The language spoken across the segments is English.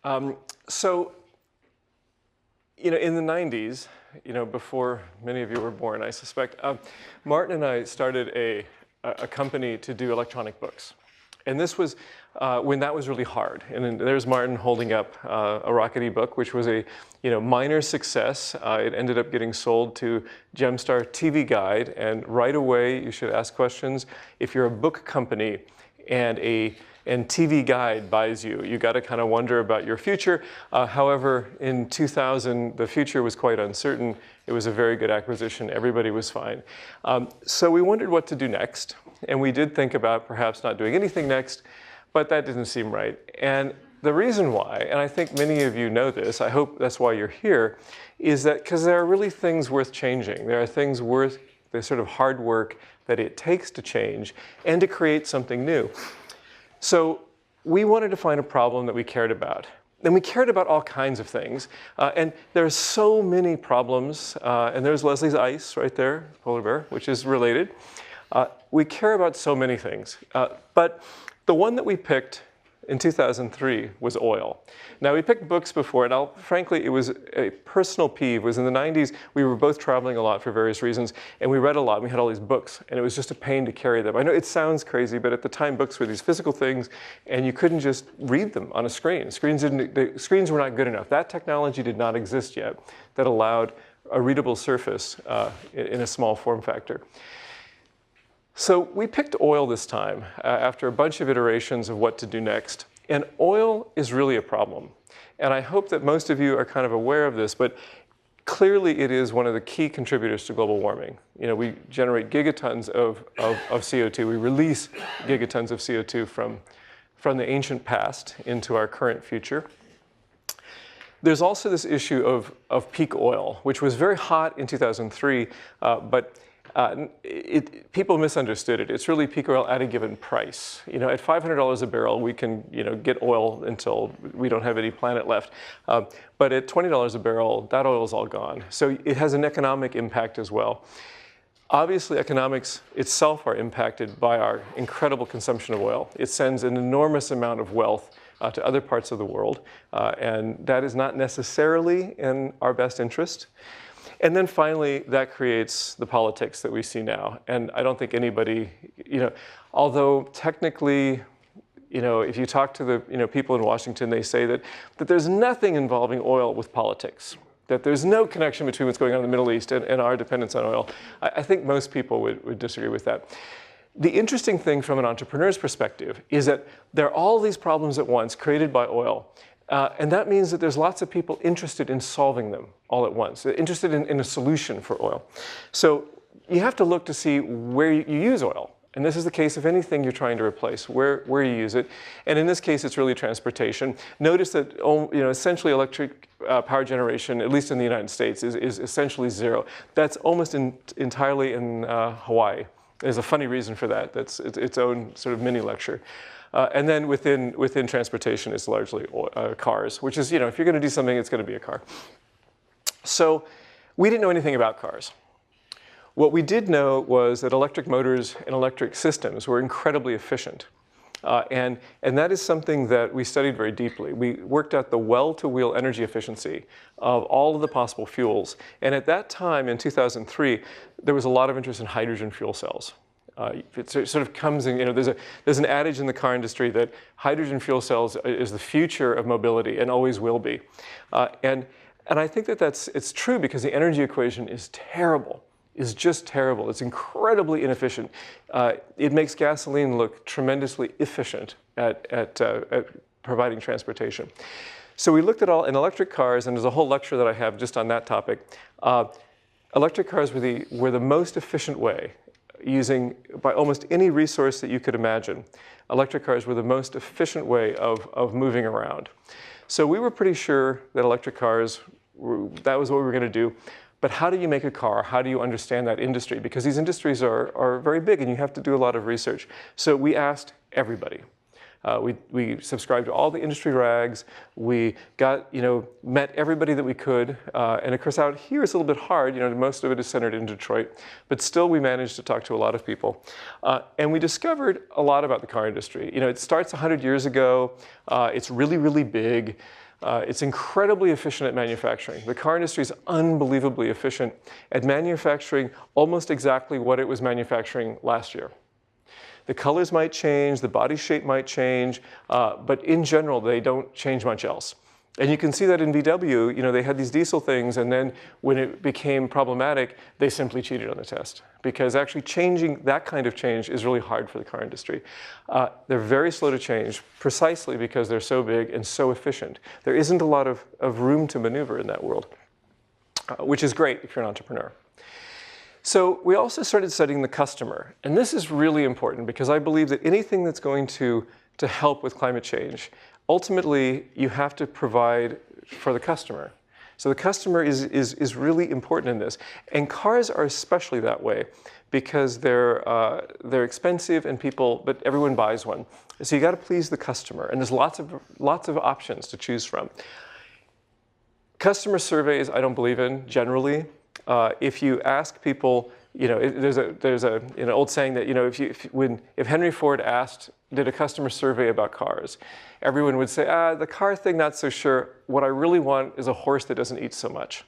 So, in the 90s, before many of you were born, I suspect, Martin and I started a company to do electronic books. And this was when that was really hard. And then there's Martin holding up a Rockety book, which was a minor success. It ended up getting sold to Gemstar TV Guide. And right away, you should ask questions. If you're a book company and TV Guide buys you, you got to kind of wonder about your future. However, in 2000, the future was quite uncertain. It was a very good acquisition. Everybody was fine. So we wondered what to do next. And we did think about perhaps not doing anything next, but that didn't seem right. And the reason why, and I think many of you know this, I hope that's why you're here, is that because there are really things worth changing. There are things worth the sort of hard work that it takes to change and to create something new. So we wanted to find a problem that we cared about. And we cared about all kinds of things. And there are so many problems. And there's Leslie's ice right there, polar bear, which is related. We care about so many things. But the one that we picked in 2003 was oil. Now, we picked books before, and frankly, it was a personal peeve. It was in the 90s, we were both traveling a lot for various reasons, and we read a lot, and we had all these books, and it was just a pain to carry them. I know it sounds crazy, but at the time, books were these physical things, and you couldn't just read them on a screen. The screens were not good enough. That technology did not exist yet that allowed a readable surface in a small form factor. So we picked oil this time after a bunch of iterations of what to do next. And oil is really a problem. And I hope that most of you are kind of aware of this, but clearly it is one of the key contributors to global warming. We generate gigatons of CO2. We release gigatons of CO2 from the ancient past into our current future. There's also this issue of peak oil, which was very hot in 2003, but people misunderstood it. It's really peak oil at a given price. At $500 a barrel, we can get oil until we don't have any planet left. But at $20 a barrel, that oil is all gone. So it has an economic impact as well. Obviously, economics itself are impacted by our incredible consumption of oil. It sends an enormous amount of wealth to other parts of the world, and that is not necessarily in our best interest. And then finally, that creates the politics that we see now. And I don't think anybody, although technically, if you talk to the people in Washington, they say that there's nothing involving oil with politics, that there's no connection between what's going on in the Middle East and our dependence on oil. I think most people would disagree with that. The interesting thing from an entrepreneur's perspective is that there are all these problems at once created by oil. And that means that there's lots of people interested in solving them all at once, interested in a solution for oil. So you have to look to see where you use oil. And this is the case of anything you're trying to replace, where you use it. And in this case, it's really transportation. Notice that essentially electric power generation, at least in the United States, is essentially zero. That's almost entirely in Hawaii. There's a funny reason for that. That's its own sort of mini lecture. And then within transportation, it's largely cars, which is, if you're going to do something, it's going to be a car. So we didn't know anything about cars. What we did know was that electric motors and electric systems were incredibly efficient. And that is something that we studied very deeply. We worked out the well-to-wheel energy efficiency of all of the possible fuels. And at that time, in 2003, there was a lot of interest in hydrogen fuel cells. It sort of comes in, there's an adage in the car industry that hydrogen fuel cells is the future of mobility and always will be. And I think that it's true because the energy equation is terrible. Is just terrible. It's incredibly inefficient. It makes gasoline look tremendously efficient at providing transportation. So we looked at all in electric cars, and there's a whole lecture that I have just on that topic. Electric cars were the most efficient way, using by almost any resource that you could imagine. Electric cars were the most efficient way of moving around. So we were pretty sure that electric cars, that was what we were going to do. But how do you make a car? How do you understand that industry? Because these industries are very big and you have to do a lot of research. So we asked everybody. We subscribed to all the industry rags. We got, met everybody that we could. And of course out here it's a little bit hard. Most of it is centered in Detroit. But still we managed to talk to a lot of people. And we discovered a lot about the car industry. It starts 100 years ago. It's really, really big. It's incredibly efficient at manufacturing. The car industry is unbelievably efficient at manufacturing almost exactly what it was manufacturing last year. The colors might change, the body shape might change, but in general, they don't change much else. And you can see that in VW, they had these diesel things, and then when it became problematic, they simply cheated on the test. Because actually changing that kind of change is really hard for the car industry. They're very slow to change, precisely because they're so big and so efficient. There isn't a lot of room to maneuver in that world, which is great if you're an entrepreneur. So we also started studying the customer. And this is really important, because I believe that anything that's going to help with climate change, ultimately, you have to provide for the customer. So the customer is really important in this. And cars are especially that way, because they're expensive but everyone buys one. So you got to please the customer. And there's lots of options to choose from. Customer surveys, I don't believe in, generally. If you ask people, there's an old saying that if Henry Ford did a customer survey about cars, everyone would say, the car thing, not so sure. What I really want is a horse that doesn't eat so much.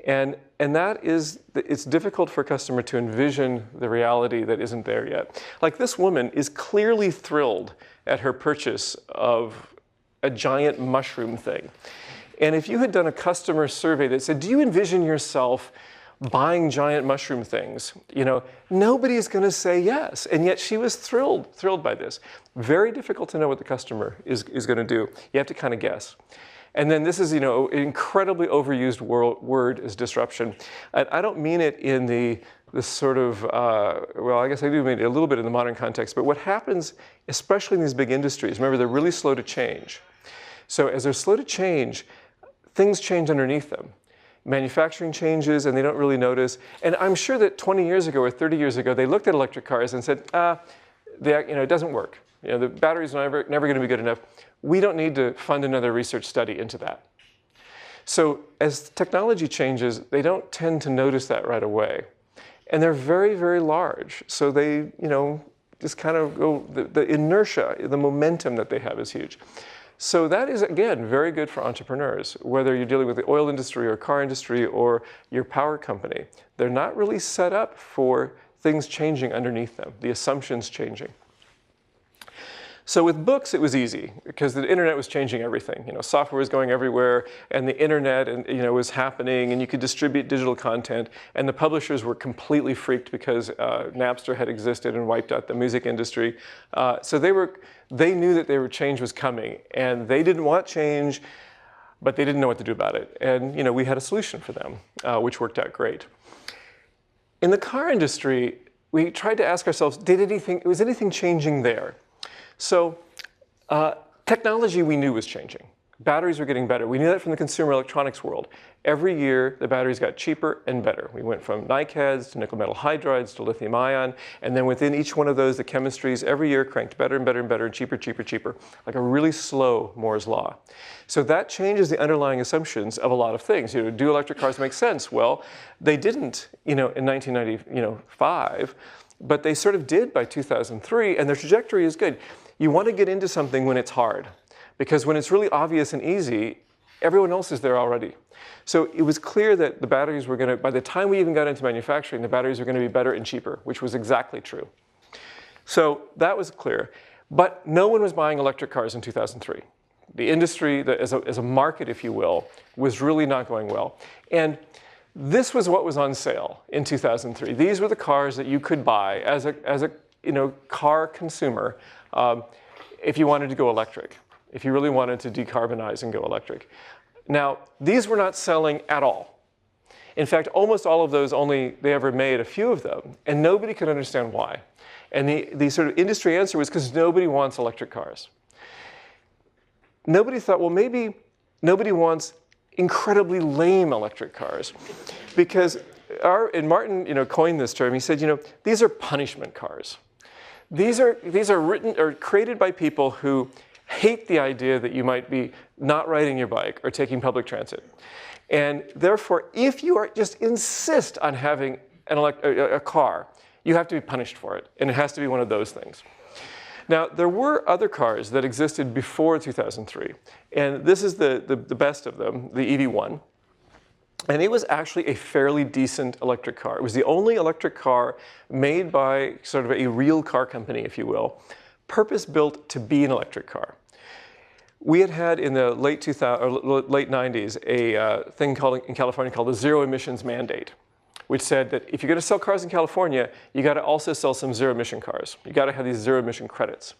And it's difficult for a customer to envision the reality that isn't there yet. Like, this woman is clearly thrilled at her purchase of a giant mushroom thing. And if you had done a customer survey that said, do you envision yourself buying giant mushroom things? Nobody's going to say yes. And yet she was thrilled by this. Very difficult to know what the customer is going to do. You have to kind of guess. And then this is, an incredibly overused word is disruption. I don't mean it in the sort of, well, I guess I do mean it a little bit in the modern context. But what happens, especially in these big industries, remember, they're really slow to change. So as they're slow to change, things change underneath them. Manufacturing changes, and they don't really notice. And I'm sure that 20 years ago or 30 years ago, they looked at electric cars and said, it doesn't work. The battery's never going to be good enough. We don't need to fund another research study into that. So as technology changes, they don't tend to notice that right away. And they're very, very large. So they, just kind of go, the inertia, the momentum that they have is huge. So that is, again, very good for entrepreneurs, whether you're dealing with the oil industry or car industry or your power company. They're not really set up for things changing underneath them, the assumptions changing. So with books, it was easy, because the internet was changing everything. Software was going everywhere, and the internet was happening, and you could distribute digital content. And the publishers were completely freaked because Napster had existed and wiped out the music industry. So they knew that change was coming, and they didn't want change, but they didn't know what to do about it. And we had a solution for them, which worked out great. In the car industry, we tried to ask ourselves, was anything changing there? So technology we knew was changing. Batteries were getting better. We knew that from the consumer electronics world. Every year, the batteries got cheaper and better. We went from NiCads to nickel metal hydrides to lithium ion, and then within each one of those, the chemistries every year cranked better and better and better, and cheaper, cheaper, cheaper, like a really slow Moore's law. So that changes the underlying assumptions of a lot of things. Do electric cars make sense? Well, they didn't, in 1995, but they sort of did by 2003, and their trajectory is good. You want to get into something when it's hard, because when it's really obvious and easy, everyone else is there already. So it was clear that the batteries were going to, by the time we even got into manufacturing, the batteries were going to be better and cheaper, which was exactly true. So that was clear. But no one was buying electric cars in 2003. The industry, as a market, if you will, was really not going well. And this was what was on sale in 2003. These were the cars that you could buy as a car consumer if you wanted to go electric, if you really wanted to decarbonize and go electric. Now, these were not selling at all. In fact, almost all of those they ever made a few of them, and nobody could understand why. And the sort of industry answer was because nobody wants electric cars. Nobody thought, well, maybe nobody wants incredibly lame electric cars, because and Martin coined this term. He said, these are punishment cars. These are written or created by people who hate the idea that you might be not riding your bike or taking public transit. And therefore, if you just insist on having a car, you have to be punished for it. And it has to be one of those things. Now, there were other cars that existed before 2003, and this is the best of them, the EV1. And it was actually a fairly decent electric car. It was the only electric car made by sort of a real car company, if you will, purpose-built to be an electric car. We had in the late 90s a thing in California called the zero emissions mandate, which said that if you're going to sell cars in California, you got to also sell some zero emission cars. You got to have these zero emission credits.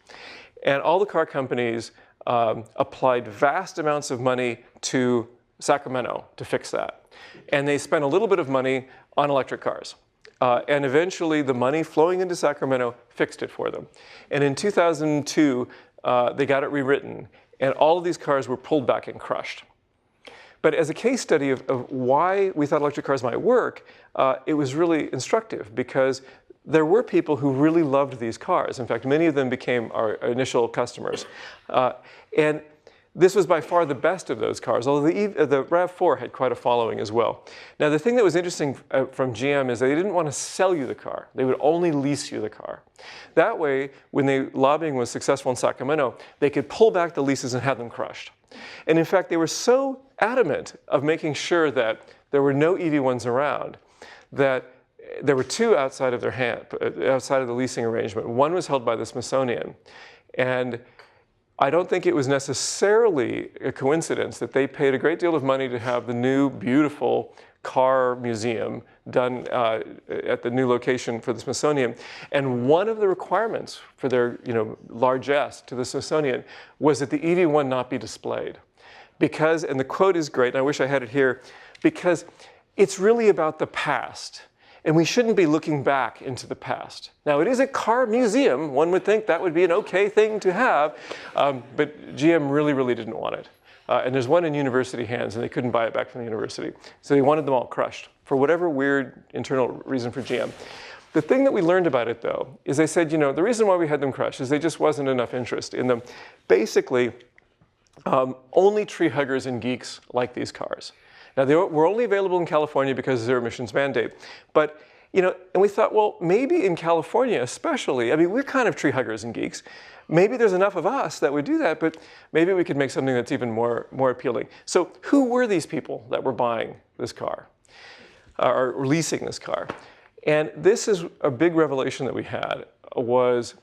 And all the car companies applied vast amounts of money to Sacramento to fix that. And they spent a little bit of money on electric cars. And eventually the money flowing into Sacramento fixed it for them. And in 2002, they got it rewritten. And all of these cars were pulled back and crushed. But as a case study of why we thought electric cars might work, it was really instructive because there were people who really loved these cars. In fact, many of them became our initial customers. And this was by far the best of those cars, although the RAV4 had quite a following as well. Now, the thing that was interesting from GM is they didn't want to sell you the car. They would only lease you the car. That way, when the lobbying was successful in Sacramento, they could pull back the leases and have them crushed. And in fact, they were so adamant of making sure that there were no EV1s around that there were two outside of outside of the leasing arrangement. One was held by the Smithsonian. And I don't think it was necessarily a coincidence that they paid a great deal of money to have the new, beautiful car museum done at the new location for the Smithsonian. And one of the requirements for their largesse to the Smithsonian was that the EV1 not be displayed. Because, and the quote is great, and I wish I had it here, because it's really about the past. And we shouldn't be looking back into the past. Now, it is a car museum. One would think that would be an okay thing to have, but GM really, really didn't want it. And there's one in university hands, and they couldn't buy it back from the university. So they wanted them all crushed for whatever weird internal reason for GM. The thing that we learned about it, though, is they said, the reason why we had them crushed is there just wasn't enough interest in them. Basically, only tree huggers and geeks like these cars. Now, they were only available in California because of zero emissions mandate. But, and we thought, well, maybe in California especially, I mean, we're kind of tree huggers and geeks. Maybe there's enough of us that would do that, but maybe we could make something that's even more appealing. So who were these people that were buying this car or leasing this car? And this is a big revelation that we had, was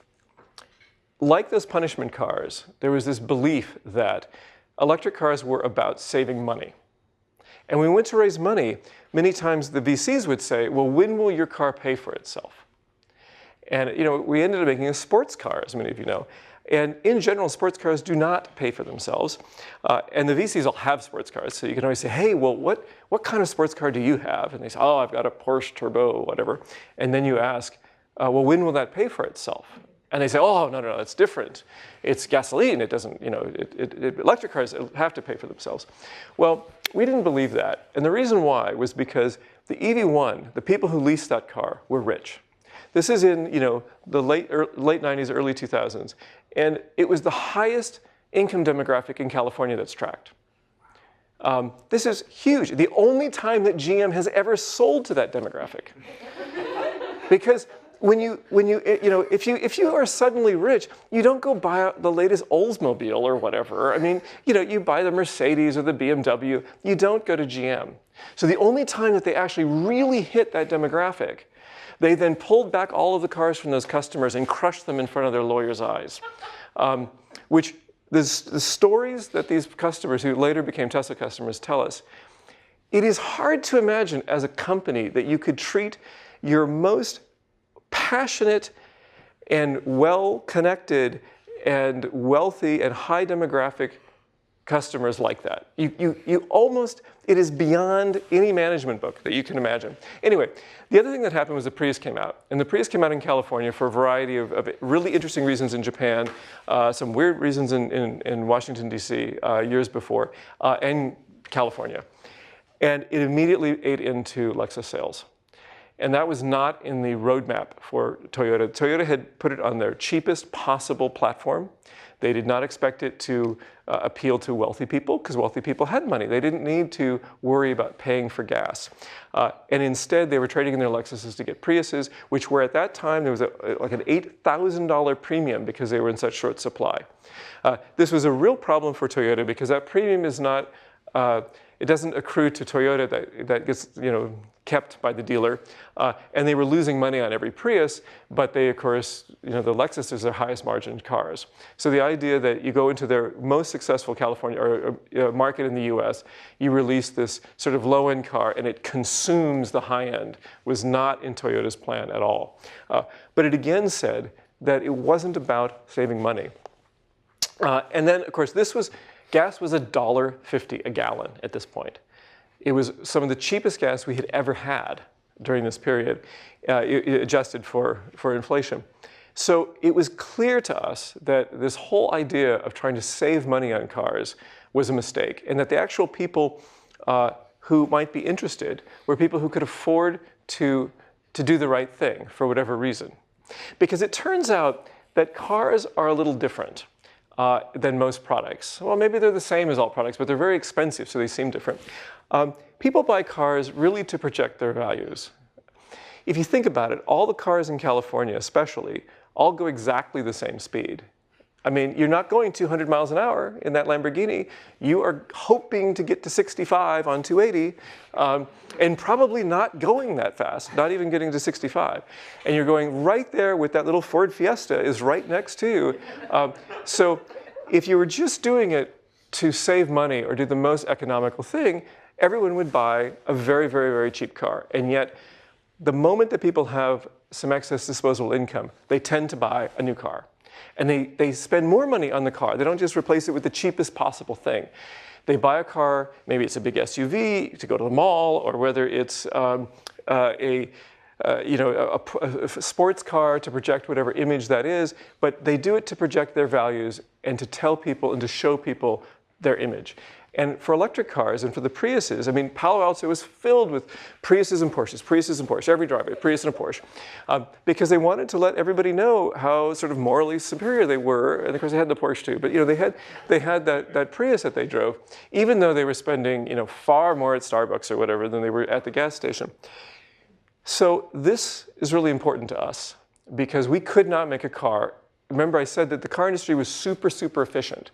like those punishment cars, there was this belief that electric cars were about saving money. And when we went to raise money, many times the VCs would say, well, when will your car pay for itself? And we ended up making a sports car, as many of you know. And in general, sports cars do not pay for themselves. And the VCs all have sports cars. So you can always say, hey, well, what kind of sports car do you have? And they say, oh, I've got a Porsche Turbo, whatever. And then you ask, well, when will that pay for itself? And they say, oh, no, it's different. It's gasoline. It doesn't, electric cars have to pay for themselves. Well, we didn't believe that. And the reason why was because the EV1, the people who leased that car, were rich. This is in, the late 90s, early 2000s. And it was the highest income demographic in California that's tracked. This is huge. The only time that GM has ever sold to that demographic. Because if you are suddenly rich, you don't go buy the latest Oldsmobile or whatever. I mean, you buy the Mercedes or the BMW. You don't go to GM. So the only time that they actually really hit that demographic, they then pulled back all of the cars from those customers and crushed them in front of their lawyers' eyes. Which the stories that these customers who later became Tesla customers tell us, it is hard to imagine as a company that you could treat your most passionate and well-connected and wealthy and high demographic customers like that. You almost, it is beyond any management book that you can imagine. Anyway, the other thing that happened was the Prius came out. And the Prius came out in California for a variety of really interesting reasons in Japan, some weird reasons in Washington, D.C. Years before, and California. And it immediately ate into Lexus sales. And that was not in the roadmap for Toyota. Toyota had put it on their cheapest possible platform They did not expect it to appeal to wealthy people, because wealthy people had money. They didn't need to worry about paying for gas. And instead, they were trading in their Lexuses to get Priuses, which were at that time, there was like an $8,000 premium because they were in such short supply. This was a real problem for Toyota because that premium is not, it doesn't accrue to Toyota, that gets kept by the dealer. And they were losing money on every Prius, but they, of course, the Lexus is their highest margin cars. So the idea that you go into their most successful California or market in the US, you release this sort of low-end car and it consumes the high-end was not in Toyota's plan at all. But it again said that it wasn't about saving money. And then, of course, gas was $1.50 a gallon at this point. It was some of the cheapest gas we had ever had during this period, adjusted for inflation. So it was clear to us that this whole idea of trying to save money on cars was a mistake, and that the actual people who might be interested were people who could afford to do the right thing for whatever reason. Because it turns out that cars are a little different than most products. Well, maybe they're the same as all products, but they're very expensive, so they seem different. People buy cars really to project their values. If you think about it, all the cars in California especially all go exactly the same speed. I mean, you're not going 200 miles an hour in that Lamborghini. You are hoping to get to 65 on 280, and probably not going that fast, not even getting to 65. And you're going right there with that little Ford Fiesta is right next to you. So if you were just doing it to save money or do the most economical thing, everyone would buy a very, very, very cheap car. And yet, the moment that people have some excess disposable income, they tend to buy a new car. And they spend more money on the car. They don't just replace it with the cheapest possible thing. They buy a car, maybe it's a big SUV to go to the mall, or whether it's a sports car to project whatever image that is, but they do it to project their values and to tell people and to show people their image. And for electric cars and for the Priuses, I mean, Palo Alto was filled with Priuses and Porsches, every driveway, Prius and a Porsche, because they wanted to let everybody know how sort of morally superior they were. And of course, they had the Porsche too, but they had that Prius that they drove, even though they were spending far more at Starbucks or whatever than they were at the gas station. So this is really important to us because we could not make a car. Remember, I said that the car industry was super, super efficient.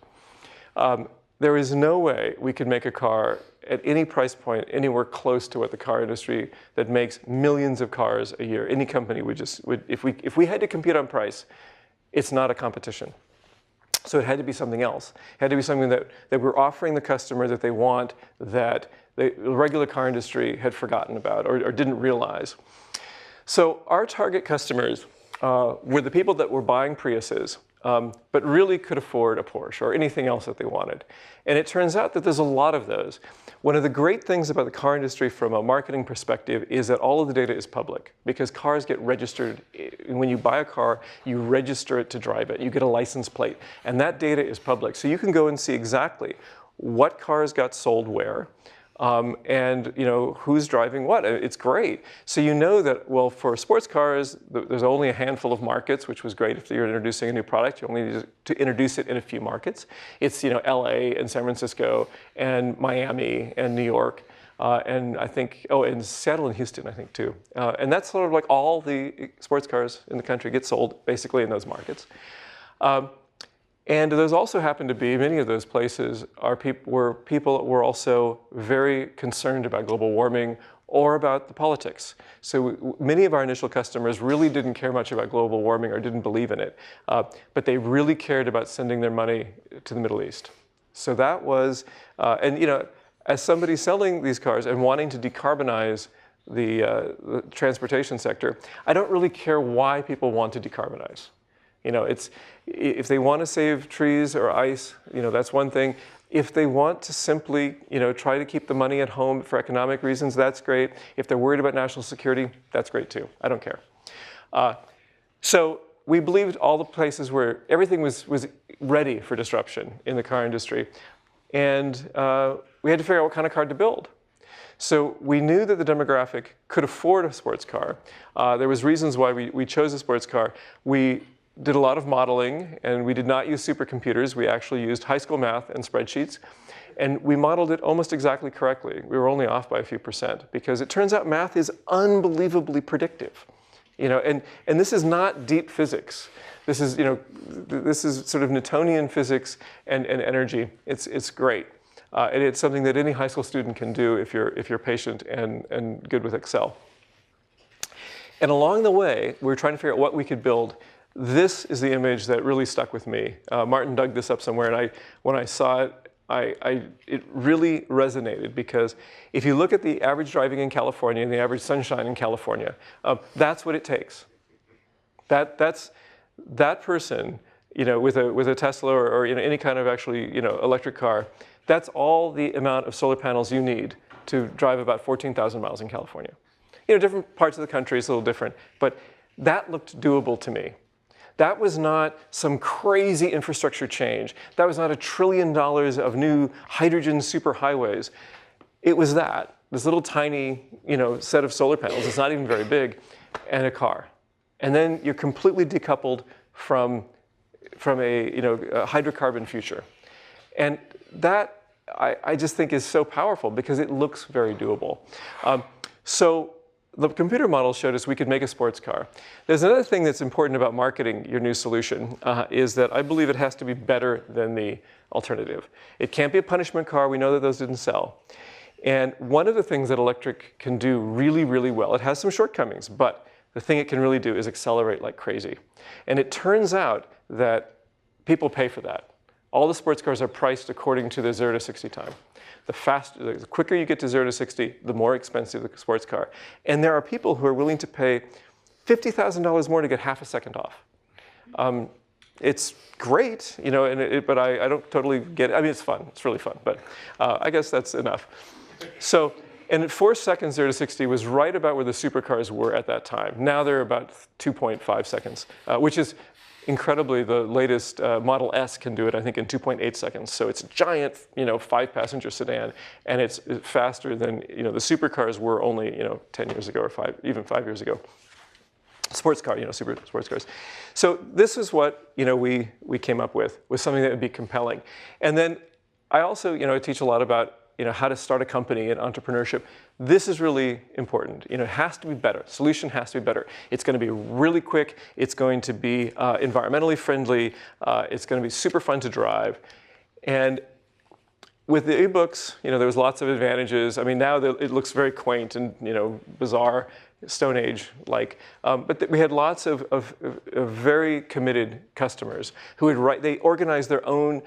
There is no way we could make a car at any price point anywhere close to what the car industry that makes millions of cars a year. Any company would if we had to compete on price, it's not a competition. So it had to be something else. It had to be something that we're offering the customer that they want, that the regular car industry had forgotten about or didn't realize. So our target customers were the people that were buying Priuses, but really could afford a Porsche or anything else that they wanted. And it turns out that there's a lot of those. One of the great things about the car industry from a marketing perspective is that all of the data is public because cars get registered. When you buy a car, you register it to drive it. You get a license plate, and that data is public. So you can go and see exactly what cars got sold where, and who's driving what. It's great. So you know that, well, for sports cars, there's only a handful of markets, which was great if you're introducing a new product. You only need to introduce it in a few markets. It's LA and San Francisco and Miami and New York. And I think, and Seattle and Houston, I think, too. And that's sort of like all the sports cars in the country get sold basically in those markets. And those also happen to be, many of those places were people that were also very concerned about global warming or about the politics. So many of our initial customers really didn't care much about global warming or didn't believe in it, but they really cared about sending their money to the Middle East. So that was, as somebody selling these cars and wanting to decarbonize the transportation sector, I don't really care why people want to decarbonize. If they want to save trees or ice, that's one thing. If they want to simply, try to keep the money at home for economic reasons, that's great. If they're worried about national security, that's great too. I don't care. So we believed all the places where everything was ready for disruption in the car industry. And we had to figure out what kind of car to build. So we knew that the demographic could afford a sports car. There was reasons why we chose a sports car. We did a lot of modeling, and we did not use supercomputers. We actually used high school math and spreadsheets. And we modeled it almost exactly correctly. We were only off by a few percent, because it turns out math is unbelievably predictive. And this is not deep physics. This is, this is sort of Newtonian physics and energy. It's great. And it's something that any high school student can do if you're patient and good with Excel. And along the way, we were trying to figure out what we could build. This is the image that really stuck with me. Martin dug this up somewhere, and when I saw it, it really resonated, because if you look at the average driving in California and the average sunshine in California, that's what it takes. That person, with a Tesla or any kind of actually electric car, that's all the amount of solar panels you need to drive about 14,000 miles in California. Different parts of the country is a little different, but that looked doable to me. That was not some crazy infrastructure change. That was not $1 trillion of new hydrogen superhighways. It was this little tiny, set of solar panels. It's not even very big, and a car. And then you're completely decoupled from a hydrocarbon future. And that I just think is so powerful, because it looks very doable. So the computer model showed us we could make a sports car. There's another thing that's important about marketing your new solution, is that I believe it has to be better than the alternative. It can't be a punishment car. We know that those didn't sell. And one of the things that electric can do really, really well, it has some shortcomings, but the thing it can really do is accelerate like crazy. And it turns out that people pay for that. All the sports cars are priced according to the 0 to 60 time. The quicker you get to 0 to 60, the more expensive the sports car. And there are people who are willing to pay $50,000 more to get half a second off. It's great, but I don't totally get it. I mean, it's fun. It's really fun, but I guess that's enough. So, and at 4 seconds, 0 to 60 was right about where the supercars were at that time. Now they're about 2.5 seconds, which is incredibly, the latest Model S can do it, I think, in 2.8 seconds. So it's a giant, 5-passenger sedan, and it's faster than the supercars were only 10 years ago, or even 5 years ago. Sports car, super sports cars. So this is what we came up with something that would be compelling. And then I also teach a lot about how to start a company and entrepreneurship. This is really important. It has to be better. Solution has to be better. It's going to be really quick. It's going to be environmentally friendly. It's going to be super fun to drive. And with the e-books, there was lots of advantages. I mean, now it looks very quaint and bizarre, Stone Age-like. But we had lots of very committed customers who would they organized their own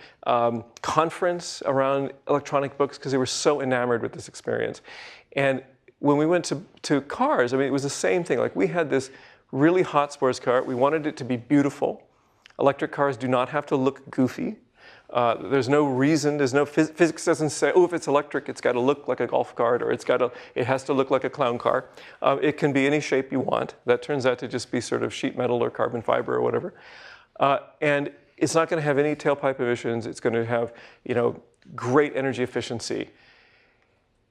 conference around electronic books, because they were so enamored with this experience. And when we went to cars, I mean, it was the same thing. Like, we had this really hot sports car. We wanted it to be beautiful. Electric cars do not have to look goofy. There's no reason, physics doesn't say, oh, if it's electric, it's got to look like a golf cart, or it has to look like a clown car. It can be any shape you want. That turns out to just be sort of sheet metal or carbon fiber or whatever. And it's not going to have any tailpipe emissions. It's going to have, great energy efficiency.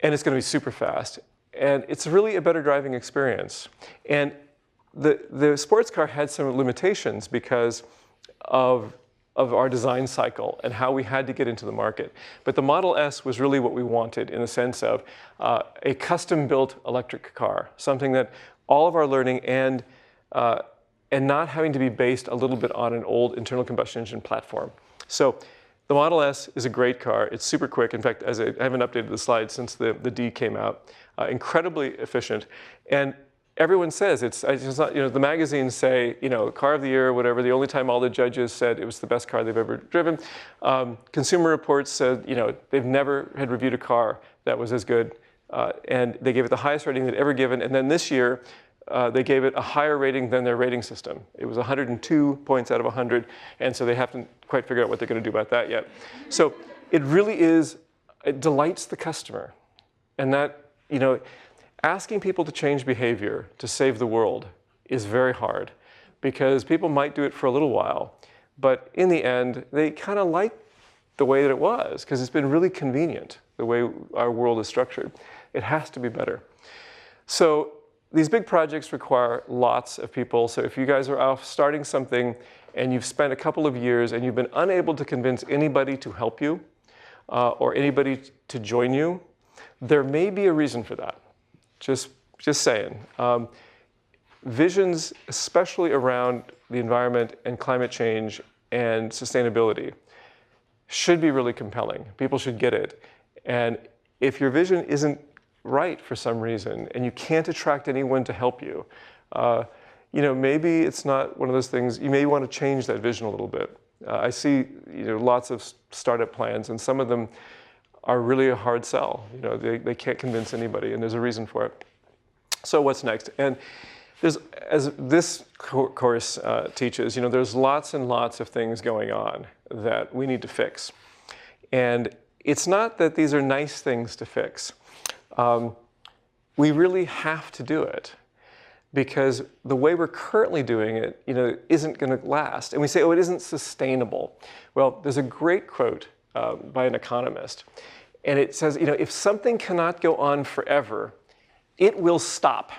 And it's going to be super fast. And it's really a better driving experience. And the sports car had some limitations because of our design cycle and how we had to get into the market. But the Model S was really what we wanted, in the sense of a custom-built electric car, something that all of our learning and not having to be based a little bit on an old internal combustion engine platform. So the Model S is a great car. It's super quick. In fact, I haven't updated the slides since the D came out. Incredibly efficient. And everyone says it's not, the magazines say, car of the year or whatever. The only time all the judges said it was the best car they've ever driven. Consumer Reports said, they've never had reviewed a car that was as good. And they gave it the highest rating they'd ever given. And then this year, they gave it a higher rating than their rating system. It was 102 points out of 100. And so they haven't quite figured out what they're going to do about that yet. So it really it delights the customer. And that, asking people to change behavior to save the world is very hard, because people might do it for a little while, but in the end, they kind of like the way that it was, because it's been really convenient, the way our world is structured. It has to be better. So these big projects require lots of people. So if you guys are off starting something, and you've spent a couple of years and you've been unable to convince anybody to help you or anybody to join you, there may be a reason for that. Just saying. Visions, especially around the environment and climate change and sustainability, should be really compelling. People should get it. And if your vision isn't right for some reason and you can't attract anyone to help you, maybe it's not one of those things. You may want to change that vision a little bit. I see lots of startup plans, and some of them are really a hard sell. They can't convince anybody, and there's a reason for it. So what's next? And as this course teaches, there's lots and lots of things going on that we need to fix. And it's not that these are nice things to fix. We really have to do it, because the way we're currently doing it, isn't going to last. And we say, oh, it isn't sustainable. Well, there's a great quote by an economist, and it says, if something cannot go on forever, it will stop.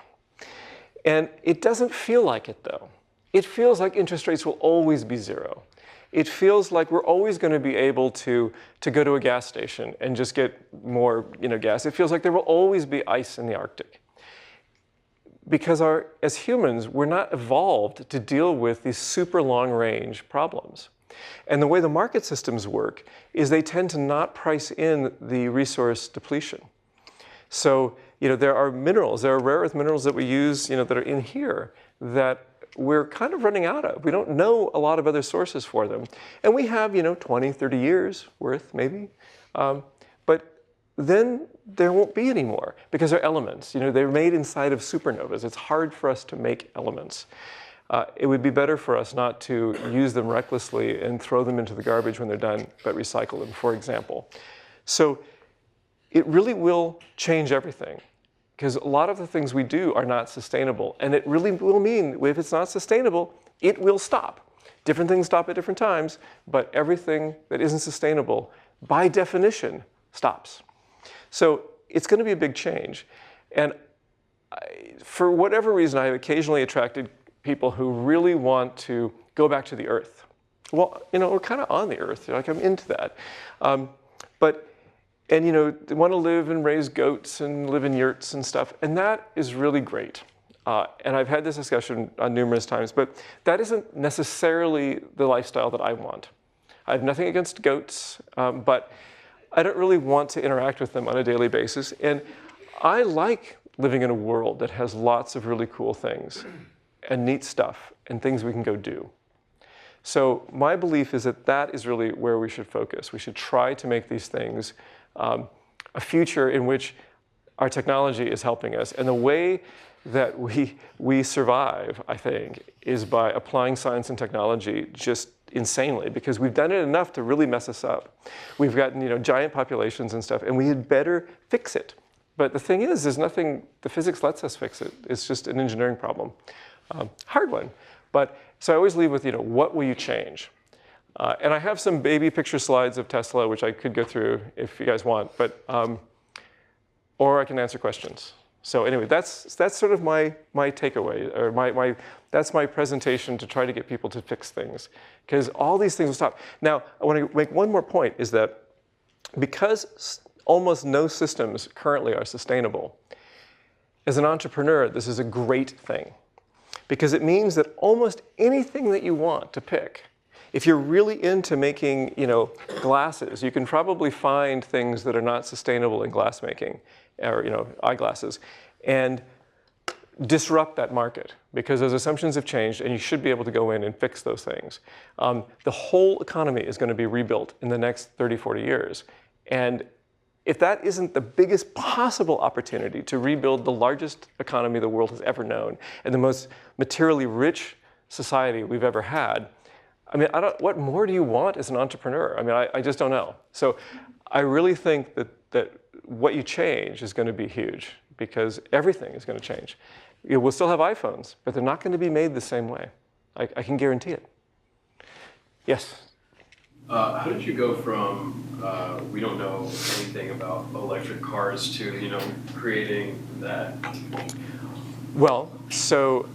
And it doesn't feel like it, though. It feels like interest rates will always be zero. It feels like we're always going to be able to go to a gas station and just get more gas. It feels like there will always be ice in the Arctic. Because as humans, we're not evolved to deal with these super long-range problems. And the way the market systems work is they tend to not price in the resource depletion. So there are minerals, there are rare earth minerals that we use that are in here that we're kind of running out of. We don't know a lot of other sources for them. And we have 20, 30 years worth maybe. But then there won't be any more because they're elements. They're made inside of supernovas. It's hard for us to make elements. It would be better for us not to use them recklessly and throw them into the garbage when they're done, but recycle them, for example. So it really will change everything, because a lot of the things we do are not sustainable. And it really will mean if it's not sustainable, it will stop. Different things stop at different times, but everything that isn't sustainable, by definition, stops. So it's going to be a big change. And for whatever reason, I have occasionally attracted people who really want to go back to the earth. Well, we're kind of on the earth. Like, I'm into that. They want to live and raise goats and live in yurts and stuff. And that is really great. And I've had this discussion numerous times, but that isn't necessarily the lifestyle that I want. I have nothing against goats, but I don't really want to interact with them on a daily basis. And I like living in a world that has lots of really cool things and neat stuff and things we can go do. So my belief is that that is really where we should focus. We should try to make these things a future in which our technology is helping us. And the way that we survive, I think, is by applying science and technology just insanely, because we've done it enough to really mess us up. We've gotten giant populations and stuff, and we had better fix it. But the thing is, there's nothing, the physics lets us fix it. It's just an engineering problem. Hard one. But so I always leave with, what will you change? And I have some baby picture slides of Tesla, which I could go through if you guys want, but or I can answer questions. So anyway, that's sort of my takeaway, or that's my presentation to try to get people to fix things, because all these things will stop. Now, I want to make one more point, is that because almost no systems currently are sustainable, as an entrepreneur, this is a great thing, because it means that almost anything that you want to pick, if you're really into making, glasses, you can probably find things that are not sustainable in glass making, or eyeglasses, and disrupt that market, because those assumptions have changed, and you should be able to go in and fix those things. The whole economy is going to be rebuilt in the next 30, 40 years, and if that isn't the biggest possible opportunity to rebuild the largest economy the world has ever known, and the most materially rich society we've ever had, I mean, what more do you want as an entrepreneur? I mean, I just don't know. So I really think that what you change is going to be huge, because everything is going to change. We'll still have iPhones, but they're not going to be made the same way. I can guarantee it. Yes? How did you go from, we don't know anything about electric cars to, creating that? Well, so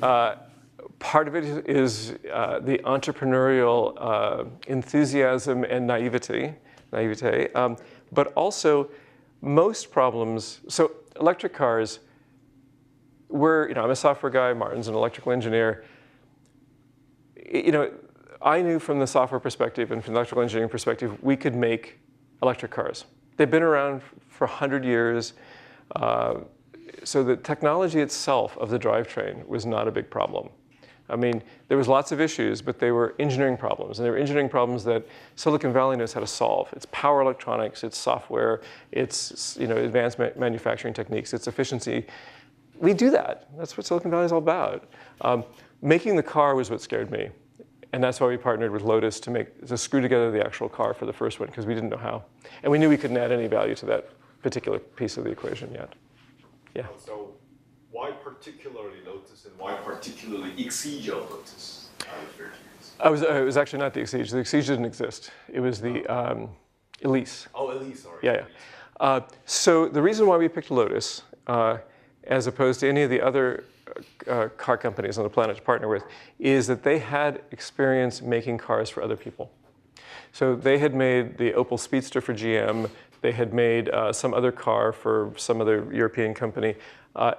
Part of it is the entrepreneurial enthusiasm and naivete, but also most problems. So electric cars, I'm a software guy, Martin's an electrical engineer. I knew from the software perspective and from the electrical engineering perspective, we could make electric cars. They've been around for 100 years. So the technology itself of the drivetrain was not a big problem. I mean, there was lots of issues, but they were engineering problems. And they were engineering problems that Silicon Valley knows how to solve. It's power electronics, it's software, it's advanced manufacturing techniques, it's efficiency. We do that. That's what Silicon Valley is all about. Making the car was what scared me. And that's why we partnered with Lotus to screw together the actual car for the first one, because we didn't know how. And we knew we couldn't add any value to that particular piece of the equation yet. Yeah. So why particularly Lotus and why particularly Exige Lotus? It was actually not the Exige. The Exige didn't exist. It was the Elise. Oh, Elise, sorry. Yeah. So the reason why we picked Lotus, as opposed to any of the other car companies on the planet to partner with, is that they had experience making cars for other people. So they had made the Opel Speedster for GM. They had made some other car for some other European company.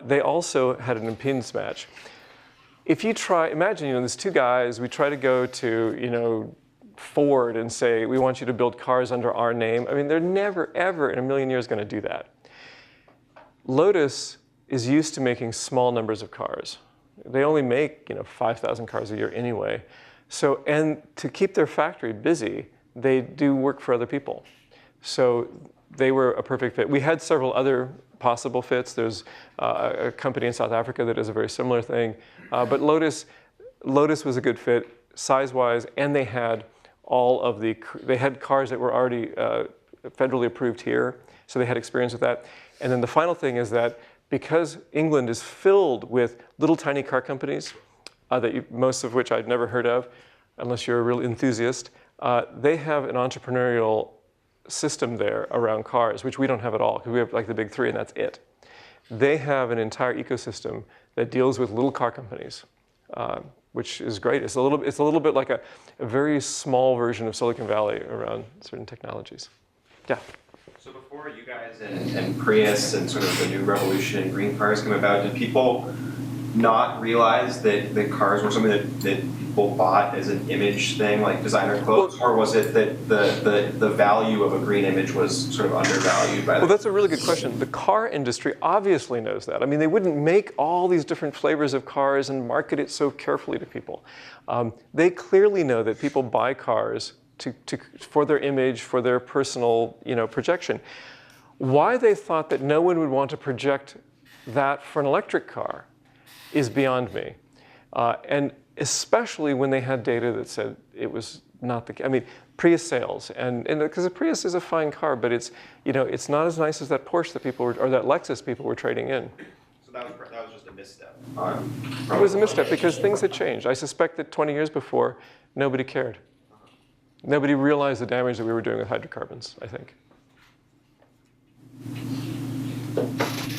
They also had an impedance match. If you imagine, there's two guys, we try to go to, Ford and say, we want you to build cars under our name. I mean, they're never, ever in a million years going to do that. Lotus is used to making small numbers of cars. They only make, 5,000 cars a year anyway. So, and to keep their factory busy, they do work for other people. So they were a perfect fit. We had several other possible fits. There's a company in South Africa that does a very similar thing. But Lotus was a good fit size-wise, and they had they had cars that were already federally approved here, so they had experience with that. And then the final thing is that because England is filled with little tiny car companies, most of which I'd never heard of, unless you're a real enthusiast, they have an entrepreneurial system there around cars, which we don't have at all, because we have like the big three and that's it. They have an entire ecosystem that deals with little car companies, which is great. It's a little bit like a very small version of Silicon Valley around certain technologies. Yeah. So before you guys and Prius and sort of the new revolution in green cars came about, did people not realize that cars were something that people bought as an image thing, like designer clothes, or was it that the value of a green image was sort of undervalued by? Well, that's a really good question. The car industry obviously knows that. I mean, they wouldn't make all these different flavors of cars and market it so carefully to people. They clearly know that people buy cars for their image, for their personal, projection. Why they thought that no one would want to project that for an electric car is beyond me. And especially when they had data that said it was not the case. I mean, Prius sales, and because the Prius is a fine car, but it's not as nice as that Porsche that people were, or that Lexus people were trading in. So that was just a misstep. It was a misstep because things had changed. I suspect that 20 years before, nobody cared. Nobody realized the damage that we were doing with hydrocarbons, I think.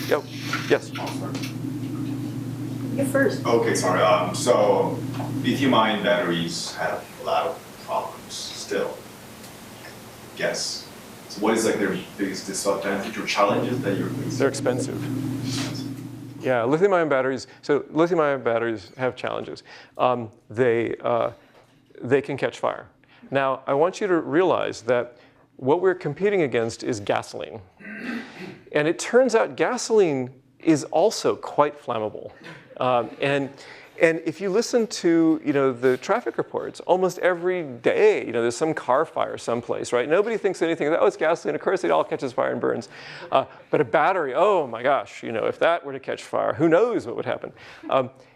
Yep. Yes. You first. Okay, sorry. So lithium-ion batteries have a lot of problems still, I guess. So what is like their biggest disadvantage or challenges that you're facing? They're expensive. Yeah, lithium-ion batteries. So lithium-ion batteries have challenges. They can catch fire. Now, I want you to realize that what we're competing against is gasoline. And it turns out gasoline is also quite flammable. And if you listen to the traffic reports, almost every day there's some car fire someplace, right? Nobody thinks anything of that. Oh, it's gasoline. Of course, it all catches fire and burns. But a battery, oh my gosh, if that were to catch fire, who knows what would happen?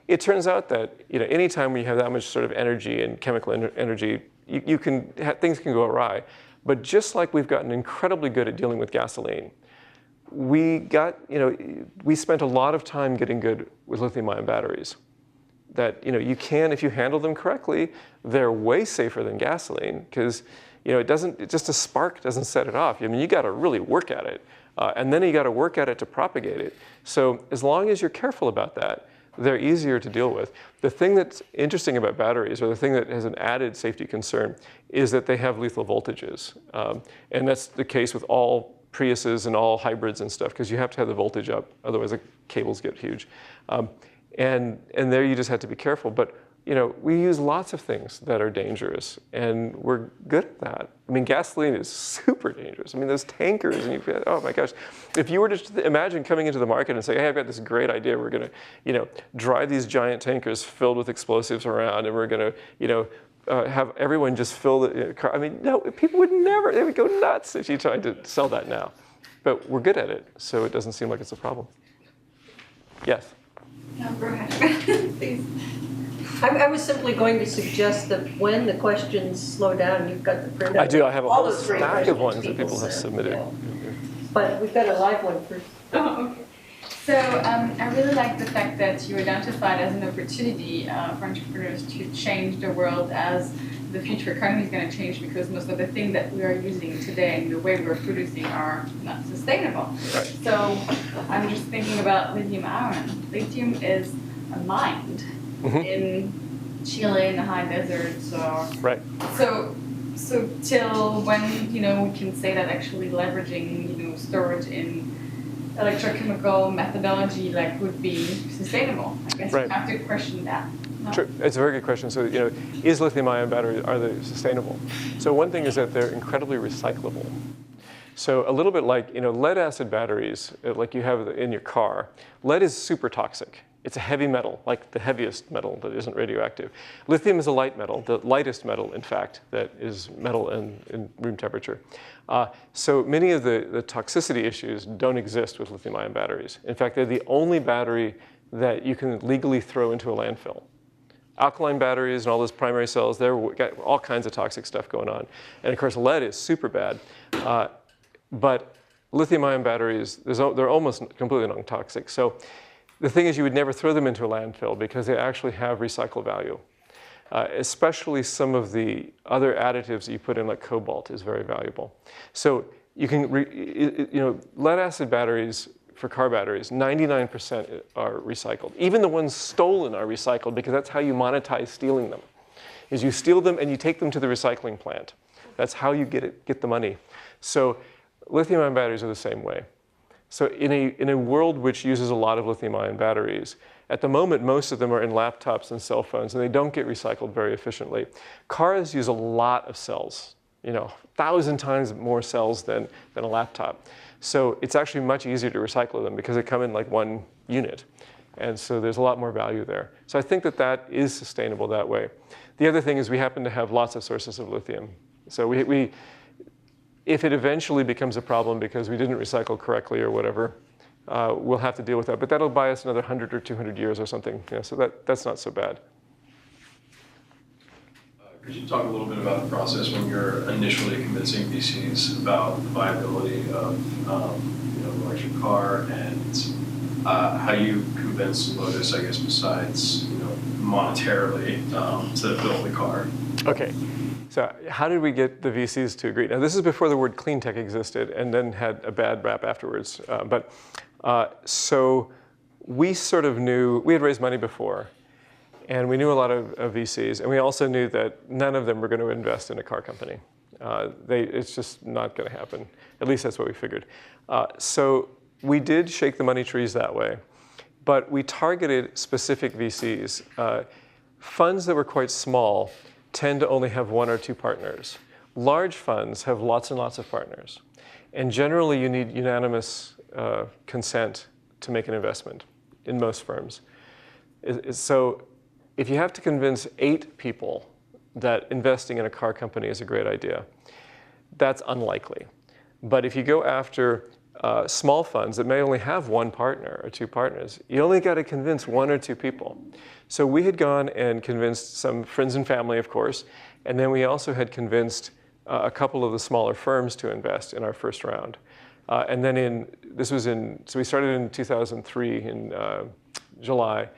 It turns out that anytime you have that much sort of energy and chemical energy, things can go awry. But just like we've gotten incredibly good at dealing with gasoline, we spent a lot of time getting good with lithium-ion batteries. That you can, if you handle them correctly, they're way safer than gasoline because just a spark doesn't set it off. I mean, you got to really work at it, and then you got to work at it to propagate it. So as long as you're careful about that, they're easier to deal with. The thing that's interesting about batteries, or the thing that has an added safety concern, is that they have lethal voltages. And that's the case with all Priuses and all hybrids and stuff, because you have to have the voltage up, otherwise the cables get huge. And there you just have to be careful. But we use lots of things that are dangerous, and we're good at that. I mean, gasoline is super dangerous. I mean, those tankers, and oh my gosh. If you were to imagine coming into the market and say, hey, I've got this great idea. We're going to, drive these giant tankers filled with explosives around, and we're going to, have everyone just fill the car. I mean, no, people would never, they would go nuts if you tried to sell that now. But we're good at it, so it doesn't seem like it's a problem. Yes? No, go ahead. Please. I was simply going to suggest that when the questions slow down, you've got the printout. I do. I have a all whole those great stack of ones that people people have sent, submitted. yeah. But we've got a live one first. Oh, okay. So I really like the fact that you identified as an opportunity for entrepreneurs to change the world, as the future economy is going to change, because most of the things that we are using today and the way we're producing are not sustainable. Right. So I'm just thinking about lithium ion. Lithium is a mine in Chile in the high deserts. Right. So till when we can say that actually leveraging storage in electrochemical methodology would be sustainable? I guess Right. you have to question that. No? Sure. It's a very good question. So, is lithium-ion batteries, are they sustainable? So one thing is that they're incredibly recyclable. So a little bit like, lead-acid batteries, like you have in your car, lead is super toxic. It's a heavy metal, like the heaviest metal that isn't radioactive. Lithium is a light metal, the lightest metal, in fact, that is metal in room temperature. So many of the toxicity issues don't exist with lithium-ion batteries. In fact, they're the only battery that you can legally throw into a landfill. Alkaline batteries and all those primary cells, they've got all kinds of toxic stuff going on. And of course, lead is super bad. But lithium-ion batteries, they're almost completely non-toxic. So the thing is, you would never throw them into a landfill because they actually have recycle value. Especially some of the other additives that you put in, like cobalt, is very valuable. So you can, lead-acid batteries for car batteries, 99% are recycled. Even the ones stolen are recycled, because that's how you monetize stealing them. Is you steal them and you take them to the recycling plant. That's how you get the money. So lithium-ion batteries are the same way. So in a world which uses a lot of lithium-ion batteries, at the moment, most of them are in laptops and cell phones, and they don't get recycled very efficiently. Cars use a lot of cells, 1,000 times more cells than a laptop. So it's actually much easier to recycle them because they come in like one unit. And so there's a lot more value there. So I think that is sustainable that way. The other thing is we happen to have lots of sources of lithium. So if it eventually becomes a problem because we didn't recycle correctly or whatever, we'll have to deal with that. But that'll buy us another 100 or 200 years or something. So that's not so bad. Could you talk a little bit about the process when you're initially convincing VCs about the viability of an electric car, and how you convince Lotus, I guess, besides monetarily, to build the car? Okay. So how did we get the VCs to agree? Now, this is before the word clean tech existed, and then had a bad rap afterwards. So we sort of knew, we had raised money before, and we knew a lot of VCs, and we also knew that none of them were going to invest in a car company. It's just not going to happen. At least that's what we figured. So we did shake the money trees that way, but we targeted specific VCs. Funds that were quite small tend to only have one or two partners. Large funds have lots and lots of partners. And generally, you need unanimous consent to make an investment in most firms. So if you have to convince 8 people that investing in a car company is a great idea, that's unlikely. But if you go after small funds that may only have one partner or two partners, you only got to convince 1 or 2 people. So we had gone and convinced some friends and family, of course, and then we also had convinced a couple of the smaller firms to invest in our first round. And then so we started in 2003 in July,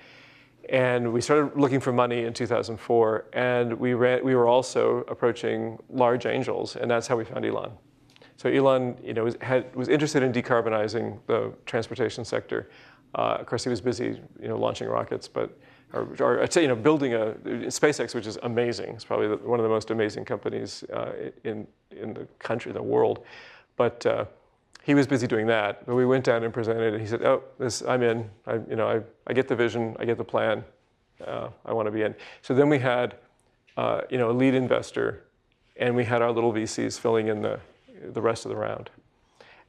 and we started looking for money in 2004, and we were also approaching large angels, and that's how we found Elon. So Elon, was interested in decarbonizing the transportation sector, Of course, he was busy, launching rockets, or I'd say, building SpaceX, which is amazing. It's probably one of the most amazing companies in the country, the world. But he was busy doing that. But we went down and presented, and he said, "Oh, I'm in. I get the vision. I get the plan. I want to be in." So then we had, a lead investor, and we had our little VCs filling in the rest of the round.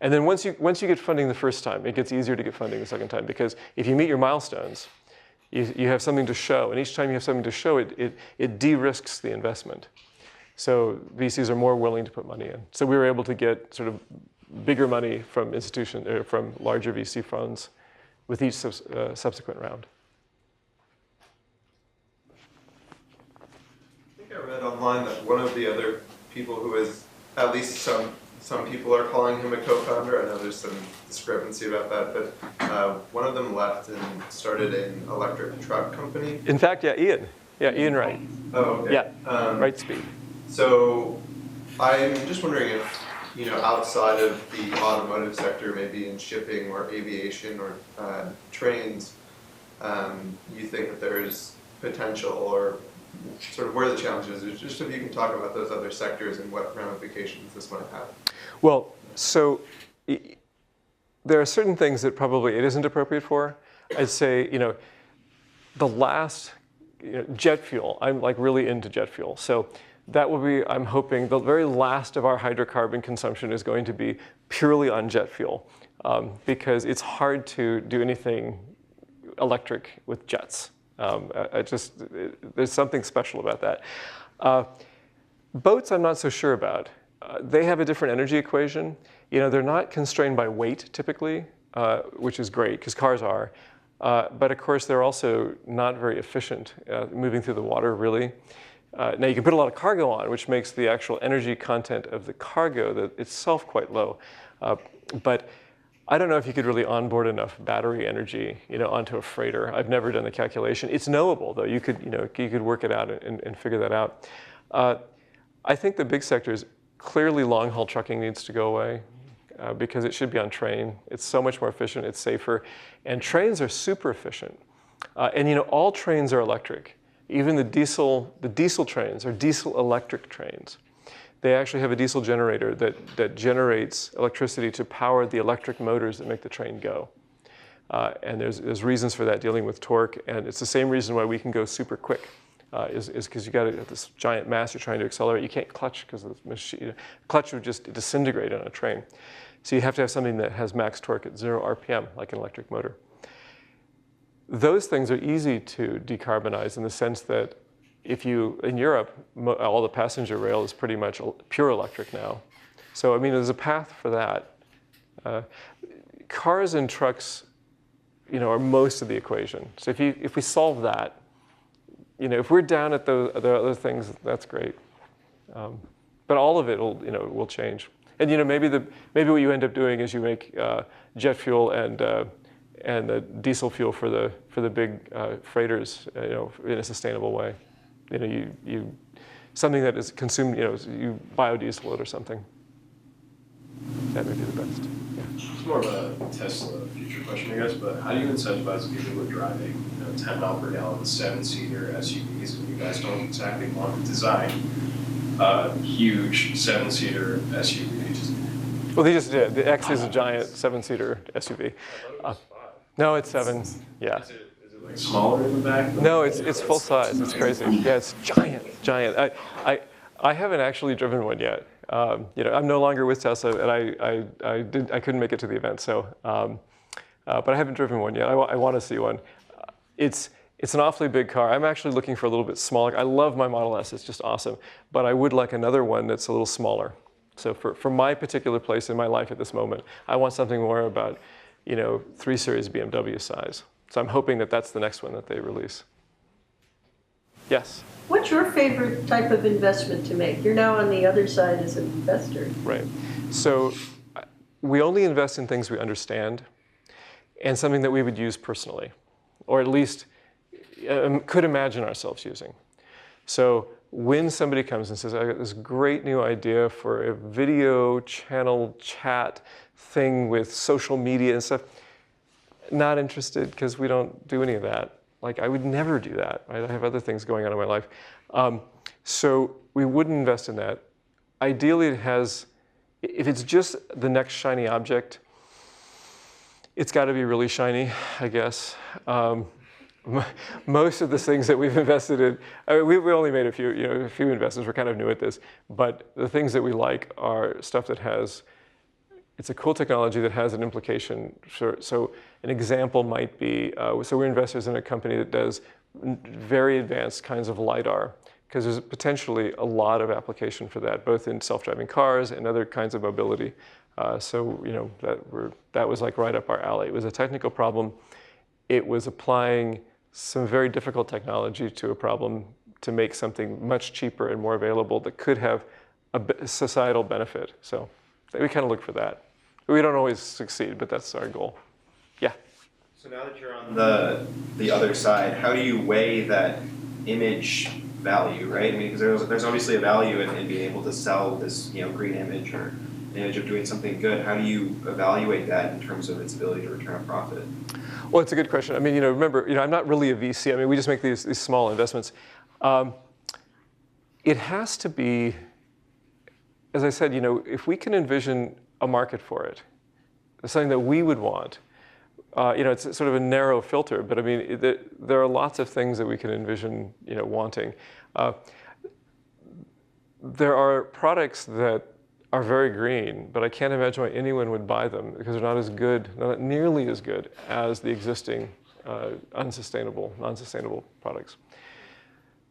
And then once you get funding the first time, it gets easier to get funding the second time, because if you meet your milestones, you have something to show, and each time you have something to show, it de-risks the investment. So VCs are more willing to put money in. So we were able to get sort of bigger money from from larger VC funds with each subsequent round. I think I read online that one of the other people who is, at least some people are calling him a co-founder. I know there's some discrepancy about that, but one of them left and started an electric truck company. In fact, Ian. Yeah, Ian Wright. Oh, okay. Yeah, Wright Speed. So I'm just wondering if, outside of the automotive sector, maybe in shipping or aviation or trains, you think that there is potential, or sort of where the challenges is, just if you can talk about those other sectors and what ramifications this might have. Well, so there are certain things that probably it isn't appropriate for. I'd say, the last, jet fuel, I'm like really into jet fuel. So that will be, I'm hoping, the very last of our hydrocarbon consumption is going to be purely on jet fuel, because it's hard to do anything electric with jets. There's something special about that. Boats, I'm not so sure about. They have a different energy equation. They're not constrained by weight typically, which is great because cars are. But of course, they're also not very efficient moving through the water, really. Now, you can put a lot of cargo on, which makes the actual energy content of the cargo itself quite low. But I don't know if you could really onboard enough battery energy, onto a freighter. I've never done the calculation. It's knowable, though. You could work it out and figure that out. I think the big sector is clearly long-haul trucking needs to go away because it should be on train. It's so much more efficient. It's safer, and trains are super efficient. And all trains are electric. Even the diesel trains are diesel electric trains. They actually have a diesel generator that generates electricity to power the electric motors that make the train go. And there's reasons for that, dealing with torque, and it's the same reason why we can go super quick, is because you got this giant mass you're trying to accelerate. You can't clutch because the machine clutch would just disintegrate on a train. So you have to have something that has max torque at 0 RPM, like an electric motor. Those things are easy to decarbonize in the sense that in Europe, all the passenger rail is pretty much pure electric now. So, there's a path for that. Cars and trucks, are most of the equation. So if we solve that, if we're down at the other things, that's great. But all of it will change. And maybe what you end up doing is you make jet fuel and the diesel fuel for the big freighters, in a sustainable way. Something that is consumed, you biodiesel it or something. That may be the best. Yeah. It's more of a Tesla future question, I guess, but how do you incentivize people who are driving, 10 mile per gallon 7-seater SUVs, and you guys don't exactly want to design a huge 7-seater SUV? Well, they just did. The X is a giant 7-seater SUV. No, it's 7. Yeah. Is it like smaller in the back? No, it's full size. It's crazy. Yeah, it's giant. I haven't actually driven one yet. I'm no longer with Tesla, and I couldn't make it to the event. So, but I haven't driven one yet. I want to see one. It's an awfully big car. I'm actually looking for a little bit smaller. I love my Model S. It's just awesome. But I would like another one that's a little smaller. So for my particular place in my life at this moment, I want something more about 3 Series BMW size. So I'm hoping that that's the next one that they release. Yes? What's your favorite type of investment to make? You're now on the other side as an investor. Right. So we only invest in things we understand and something that we would use personally, or at least could imagine ourselves using. So when somebody comes and says, I got this great new idea for a video channel chat thing with social media and stuff, Not interested because we don't do any of that. Like I would never do that. Right? I have other things going on in my life. So we wouldn't invest in that. Ideally, it has, if it's just the next shiny object, it's got to be really shiny, I guess. Most of the things that we've invested in, I mean, we only made a few investments. We're kind of new at this, but the things that we like are stuff that has, it's a cool technology that has an implication. So an example might be, so we're investors in a company that does very advanced kinds of LiDAR, because there's potentially a lot of application for that, both in self-driving cars and other kinds of mobility. So that was like right up our alley. It was a technical problem. It was applying some very difficult technology to a problem to make something much cheaper and more available that could have a societal benefit. So we kind of look for that. We don't always succeed, but that's our goal. Yeah. So now that you're on the other side, how do you weigh that image value, right? I mean, because there's obviously a value in being able to sell this, green image or an image of doing something good. How do you evaluate that in terms of its ability to return a profit? Well, it's a good question. I mean, remember, I'm not really a VC. I mean, we just make these small investments. It has to be, as I said, if we can envision a market for it, something that we would want, it's sort of a narrow filter, but I mean, there are lots of things that we can envision, wanting. There are products that are very green, but I can't imagine why anyone would buy them because they're not as good, not nearly as good as the existing non-sustainable products.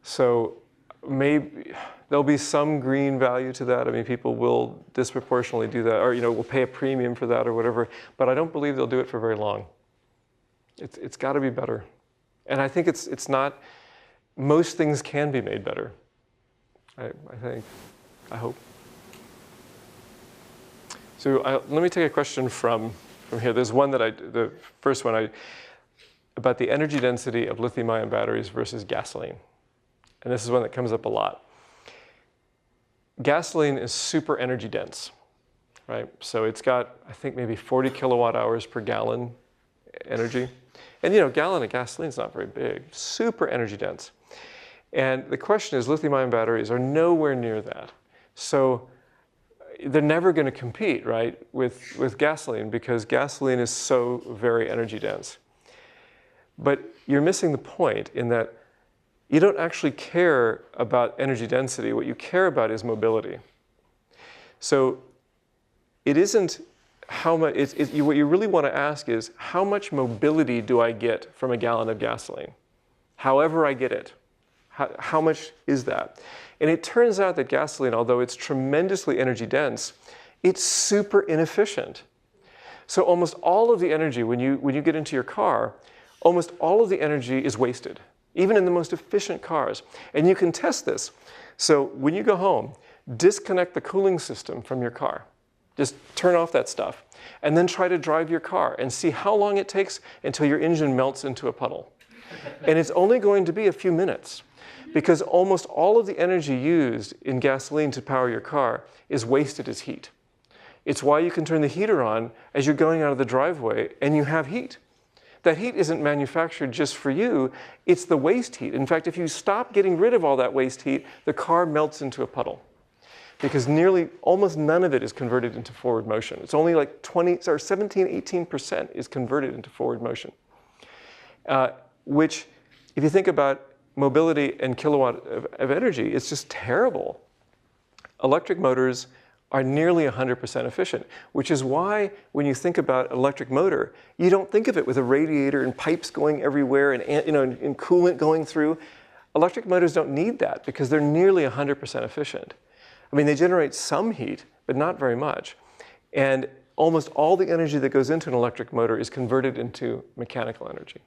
So maybe there'll be some green value to that. I mean, people will disproportionately do that, or will pay a premium for that or whatever. But I don't believe they'll do it for very long. It's got to be better, and I think it's not. Most things can be made better. I hope. So let me take a question from here. There's one the first one about the energy density of lithium-ion batteries versus gasoline. And this is one that comes up a lot. Gasoline is super energy dense, right? So it's got, I think, maybe 40 kilowatt hours per gallon energy. And a gallon of gasoline is not very big, super energy dense. And the question is, lithium-ion batteries are nowhere near that. So they're never going to compete, right, with gasoline because gasoline is so very energy dense. But you're missing the point in that you don't actually care about energy density. What you care about is mobility. So it isn't how much, what you really want to ask is, how much mobility do I get from a gallon of gasoline? However I get it. How much is that? And it turns out that gasoline, although it's tremendously energy dense, it's super inefficient. So almost all of the energy, when you get into your car, almost all of the energy is wasted, even in the most efficient cars. And you can test this. So when you go home, disconnect the cooling system from your car. Just turn off that stuff. And then try to drive your car and see how long it takes until your engine melts into a puddle. And it's only going to be a few minutes, because almost all of the energy used in gasoline to power your car is wasted as heat. It's why you can turn the heater on as you're going out of the driveway and you have heat. That heat isn't manufactured just for you, it's the waste heat. In fact, if you stop getting rid of all that waste heat, the car melts into a puddle. Because almost none of it is converted into forward motion. It's only like 17, 18% is converted into forward motion. Which, if you think about mobility and kilowatt of energy, it's just terrible. Electric motors are nearly 100% efficient, which is why when you think about an electric motor, you don't think of it with a radiator and pipes going everywhere and coolant going through. Electric motors don't need that because they're nearly 100% efficient. I mean, they generate some heat, but not very much. And almost all the energy that goes into an electric motor is converted into mechanical energy.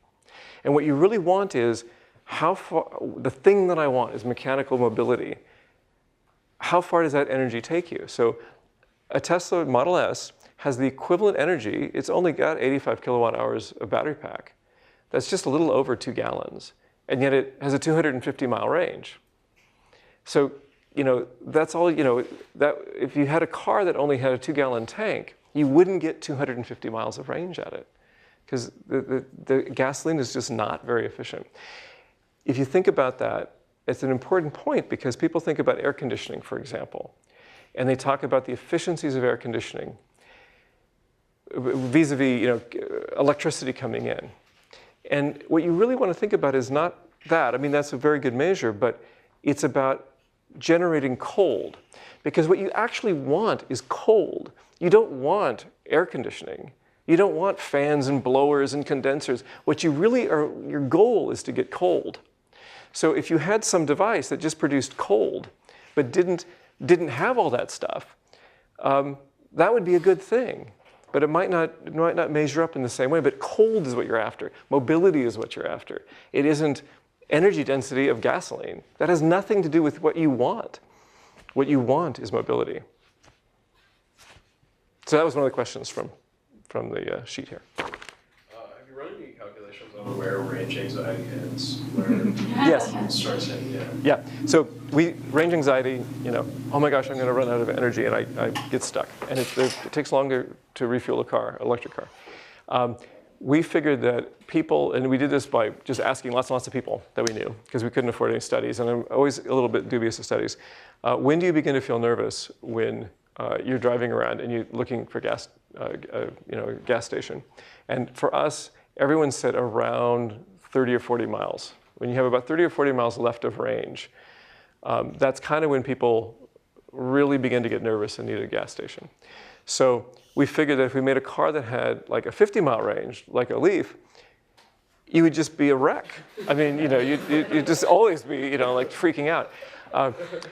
And what you really want is, the thing that I want is mechanical mobility. How far does that energy take you? So a Tesla Model S has the equivalent energy. It's only got 85 kilowatt hours of battery pack. That's just a little over 2 gallons. And yet it has a 250-mile range. So, that's all, that if you had a car that only had a 2-gallon tank, you wouldn't get 250 miles of range at it. because the gasoline is just not very efficient. If you think about that, it's an important point because people think about air conditioning, for example, and they talk about the efficiencies of air conditioning vis-a-vis, electricity coming in. And what you really want to think about is not that. I mean, that's a very good measure, but it's about generating cold. Because what you actually want is cold. You don't want air conditioning. You don't want fans and blowers and condensers. What you really are, your goal is to get cold. So if you had some device that just produced cold, but didn't have all that stuff, that would be a good thing. But it might not measure up in the same way. But cold is what you're after. Mobility is what you're after. It isn't energy density of gasoline. That has nothing to do with what you want. What you want is mobility. So that was one of the questions from the sheet here. Have you run any calculations on where range anxiety is? Where Yes. it starts hitting? Yeah. So range anxiety, oh my gosh, I'm going to run out of energy, and I get stuck. And it takes longer to refuel a car, electric car. We figured that people, and we did this by just asking lots and lots of people that we knew, because we couldn't afford any studies, and I'm always a little bit dubious of studies. When do you begin to feel nervous when you're driving around and you're looking for gas, a gas station? And for us, everyone said around 30 or 40 miles. When you have about 30 or 40 miles left of range, that's kind of when people really begin to get nervous and need a gas station. So we figured that if we made a car that had like a 50-mile range, like a Leaf, you would just be a wreck. I mean, you'd just always be, like freaking out.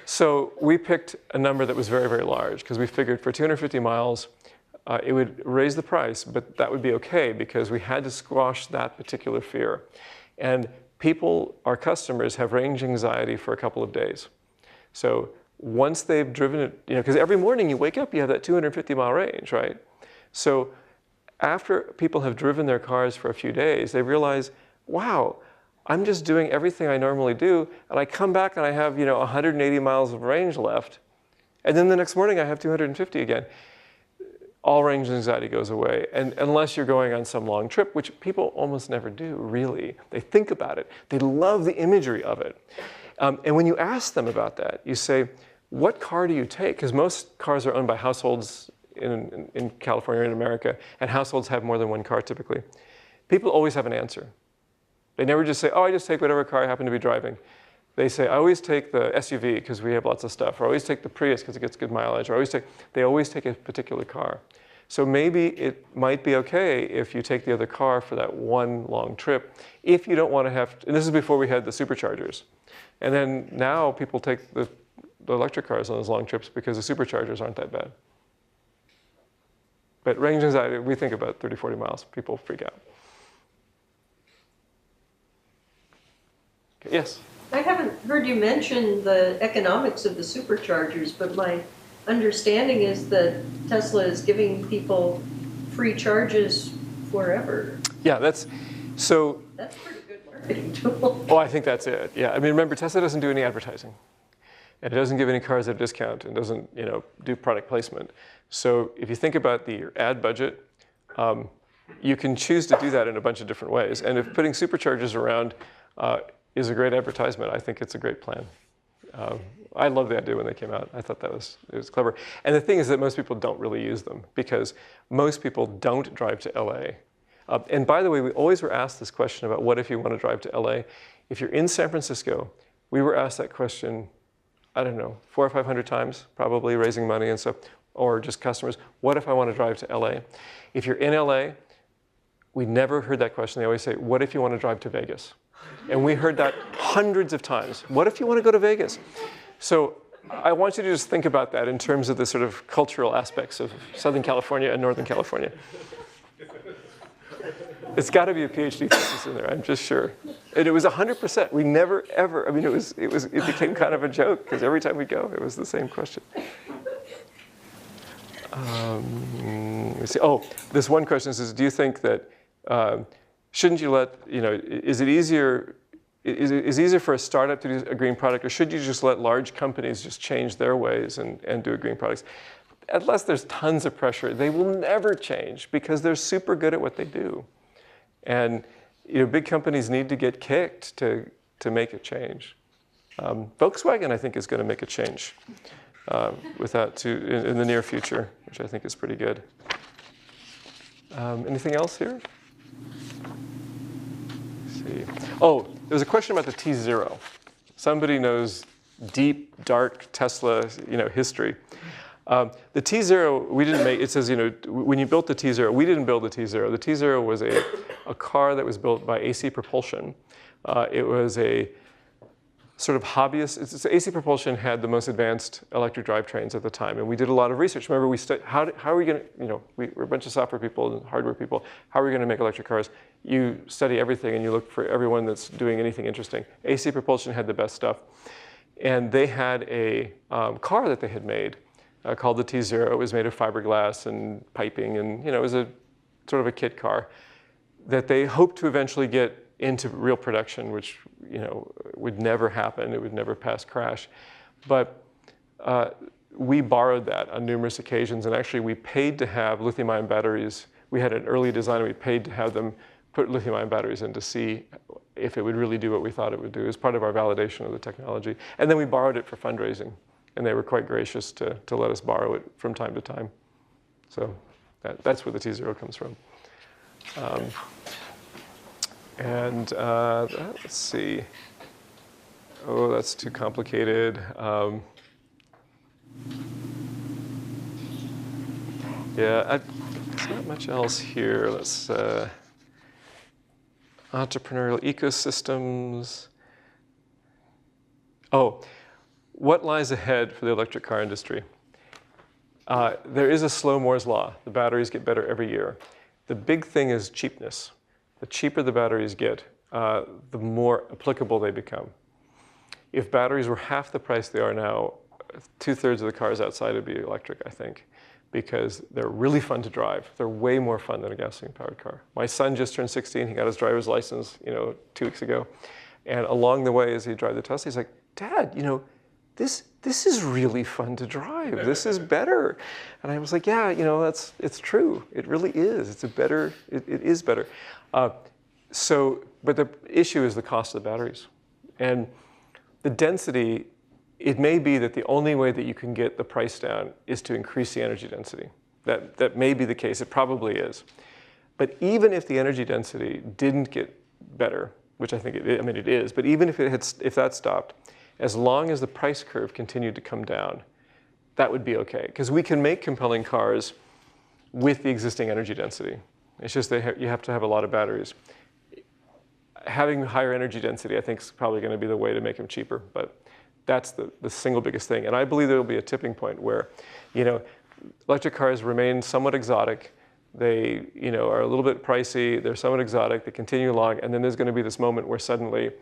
So we picked a number that was very, very large, because we figured for 250 miles, it would raise the price, but that would be okay, because we had to squash that particular fear. And people, our customers, have range anxiety for a couple of days. So once they've driven it, because every morning you wake up, you have that 250-mile range, right? So after people have driven their cars for a few days, they realize, wow, I'm just doing everything I normally do, and I come back and I have 180 miles of range left, and then the next morning I have 250 again. All range anxiety goes away, and unless you're going on some long trip, which people almost never do, really. They think about it. They love the imagery of it. And when you ask them about that, you say, what car do you take? Because most cars are owned by households in California and America, and households have more than one car typically. People always have an answer. They never just say, oh, I just take whatever car I happen to be driving. They say, I always take the SUV because we have lots of stuff, or I always take the Prius because it gets good mileage, or they always take a particular car. So maybe it might be okay if you take the other car for that one long trip, if you don't want to have, and this is before we had the Superchargers. And then now people take the electric cars on those long trips because the Superchargers aren't that bad. But range anxiety, we think about 30, 40 miles, people freak out. Okay, yes? I haven't heard you mention the economics of the superchargers, but my understanding is that Tesla is giving people free charges forever. Yeah, that's pretty good marketing tool. Oh, I think that's it. Yeah, I mean, remember, Tesla doesn't do any advertising. And it doesn't give any cars at a discount, and doesn't, do product placement. So if you think about the ad budget, you can choose to do that in a bunch of different ways. And if putting superchargers around is a great advertisement, I think it's a great plan. I love the idea when they came out. I thought it was clever. And the thing is that most people don't really use them, because most people don't drive to LA. And by the way, we always were asked this question about what if you want to drive to LA. If you're in San Francisco, we were asked that question, I don't know, 400 or 500 times, probably, raising money and stuff, or just customers. What if I want to drive to LA? If you're in LA, we never heard that question. They always say, what if you want to drive to Vegas? And we heard that hundreds of times. What if you want to go to Vegas? So I want you to just think about that in terms of the sort of cultural aspects of Southern California and Northern California. It's got to be a PhD thesis in there, I'm just sure. And it was 100%. We never, ever, I mean, it became kind of a joke, because every time we go, it was the same question. Let me see. Oh, this one question is, do you think that, shouldn't you let, is it easier for a startup to do a green product, or should you just let large companies just change their ways and do a green products? Unless there's tons of pressure, they will never change, because they're super good at what they do. And big companies need to get kicked to make a change. Volkswagen, I think, is going to make a change with that too in the near future, which I think is pretty good. Anything else here? Let's see. Oh, there's a question about the TZero. Somebody knows deep, dark Tesla, history. The TZero, we didn't make, it says, when you built the TZero, we didn't build the TZero. The TZero was a car that was built by AC Propulsion. It was a sort of hobbyist. AC Propulsion had the most advanced electric drivetrains at the time, and we did a lot of research. Remember, we how are we going to, we're a bunch of software people and hardware people. How are we going to make electric cars? You study everything and you look for everyone that's doing anything interesting. AC Propulsion had the best stuff, and they had a car that they had made called the TZero. It was made of fiberglass and piping, and it was a sort of a kit car that they hoped to eventually get into real production, which would never happen. It would never pass crash. But we borrowed that on numerous occasions, and actually we paid to have lithium-ion batteries. We had an early design, and we paid to have them put lithium-ion batteries in to see if it would really do what we thought it would do as part of our validation of the technology. And then we borrowed it for fundraising, and they were quite gracious to let us borrow it from time to time. So that's where the TZero comes from. Let's see. Oh, that's too complicated. There's not much else here. Let's entrepreneurial ecosystems. Oh, what lies ahead for the electric car industry? There is a slow Moore's law. The batteries get better every year. The big thing is cheapness. The cheaper the batteries get, the more applicable they become. If batteries were half the price they are now, 2/3 of the cars outside would be electric, I think, because they're really fun to drive. They're way more fun than a gasoline-powered car. My son just turned 16. He got his driver's license, 2 weeks ago. And along the way, as he drive the Tesla, he's like, "Dad, this is really fun to drive. This is better." And I was like, "Yeah, it's true. It really is. It is better." But the issue is the cost of the batteries. And the density, it may be that the only way that you can get the price down is to increase the energy density. That may be the case. It probably is. But even if the energy density didn't get better, which I think it is, but even if that stopped, as long as the price curve continued to come down, that would be okay. Because we can make compelling cars with the existing energy density. It's just you have to have a lot of batteries. Having higher energy density, I think, is probably going to be the way to make them cheaper. But that's the single biggest thing. And I believe there will be a tipping point where, electric cars remain somewhat exotic. They, are a little bit pricey. They're somewhat exotic. They continue along. And then there's going to be this moment where suddenly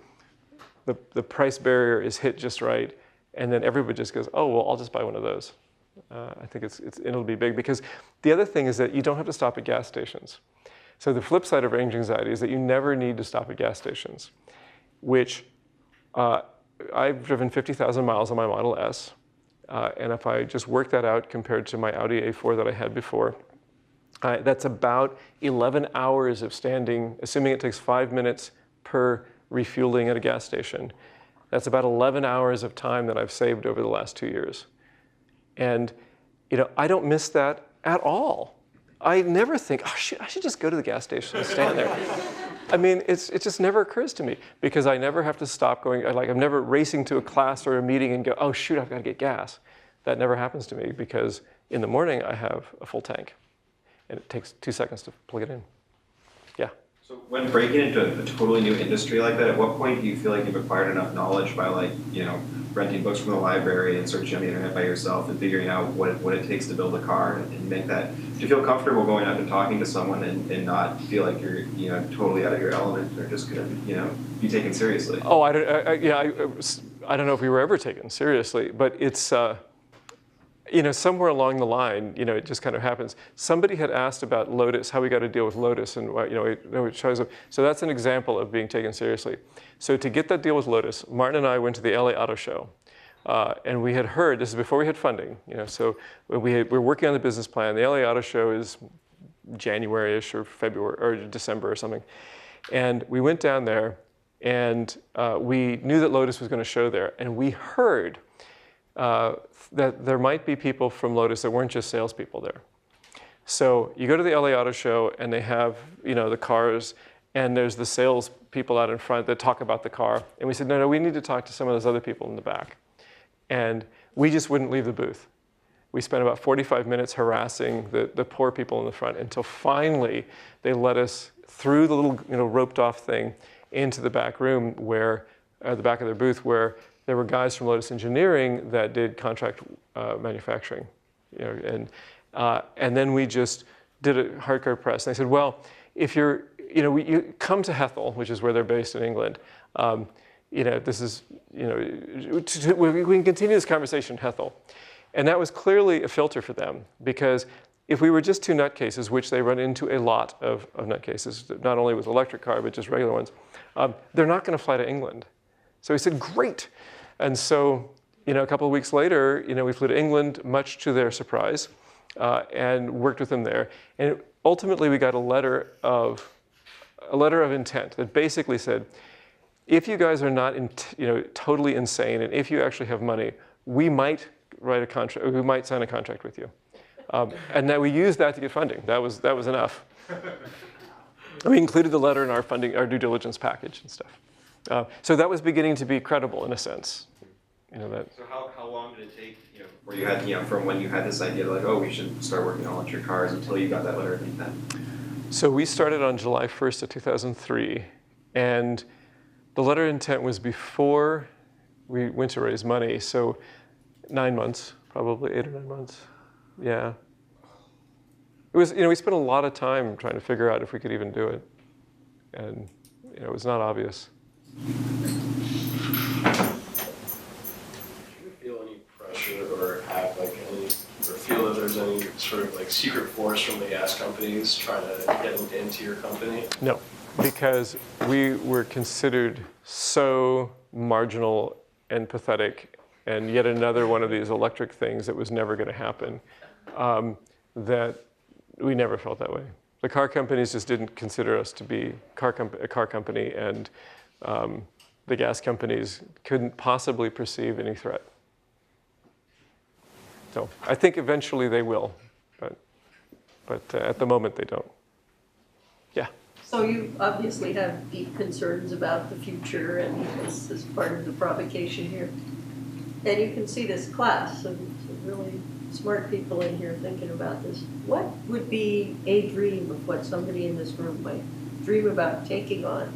the price barrier is hit just right. And then everybody just goes, "Oh, well, I'll just buy one of those." I think it'll be big. Because the other thing is that you don't have to stop at gas stations. So the flip side of range anxiety is that you never need to stop at gas stations, which I've driven 50,000 miles on my Model S. And if I just work that out compared to my Audi A4 that I had before, that's about 11 hours of standing, assuming it takes 5 minutes per refueling at a gas station. That's about 11 hours of time that I've saved over the last 2 years. And I don't miss that at all. I never think, "Oh, shit, I should just go to the gas station and stand there." I mean, it just never occurs to me because I never have to stop going. I'm never racing to a class or a meeting and go, "Oh, shoot, I've got to get gas." That never happens to me because in the morning I have a full tank. And it takes 2 seconds to plug it in. Yeah. So when breaking into a totally new industry like that, at what point do you feel like you've acquired enough knowledge by renting books from the library and searching on the internet by yourself and figuring out what it takes to build a car and make that? Do you feel comfortable going out and talking to someone and not feel like you're totally out of your element or just gonna be taken seriously? Oh, I don't know if we were ever taken seriously, but it's somewhere along the line, it just kind of happens. Somebody had asked about Lotus, how we got to deal with Lotus, and it shows up. So that's an example of being taken seriously. So to get that deal with Lotus, Martin and I went to the LA Auto Show, and we had heard, this is before we had funding, so we were working on the business plan. The LA Auto Show is January-ish or February or December or something. And we went down there, and we knew that Lotus was going to show there. And we heard that there might be people from Lotus that weren't just salespeople there. So you go to the LA Auto Show, and they have, the cars, and there's the sales people out in front that talk about the car. And we said, no, we need to talk to some of those other people in the back. And we just wouldn't leave the booth. We spent about 45 minutes harassing the poor people in the front until finally they let us through the little roped off thing into the back room where, the back of their booth, where there were guys from Lotus Engineering that did contract manufacturing. And then we just did a hardcore press. And they said, well, if you come to Hethel, which is where they're based in England. This is, we can continue this conversation in Hethel. And that was clearly a filter for them, because if we were just two nutcases, which they run into a lot of nutcases, not only with electric car, but just regular ones, they're not going to fly to England. So we said, great. And so, a couple of weeks later, we flew to England, much to their surprise, and worked with them there. And ultimately, we got a letter of intent that basically said, if you guys are not totally insane, and if you actually have money, we might write a contract. We might sign a contract with you. And then we used that to get funding. That was enough. We included the letter in our funding, our due diligence package and stuff. So that was beginning to be credible in a sense. That. So how long did it take, before you had, from when you had this idea, like, oh, we should start working on electric cars, until you got that letter of intent? So we started on July 1st of 2003, and the letter of intent was before we went to raise money, so 9 months, probably 8 or 9 months. Yeah. It was, we spent a lot of time trying to figure out if we could even do it, and it was not obvious. Do you feel any pressure or have or feel that there's any sort of secret force from the gas companies trying to get into your company? No, because we were considered so marginal and pathetic, and yet another one of these electric things that was never going to happen, that we never felt that way. The car companies just didn't consider us to be a car company, and the gas companies couldn't possibly perceive any threat. So I think eventually they will, but at the moment they don't. Yeah. So you obviously have deep concerns about the future, and this is part of the provocation here. And you can see this class of really smart people in here thinking about this. What would be a dream of what somebody in this room might dream about taking on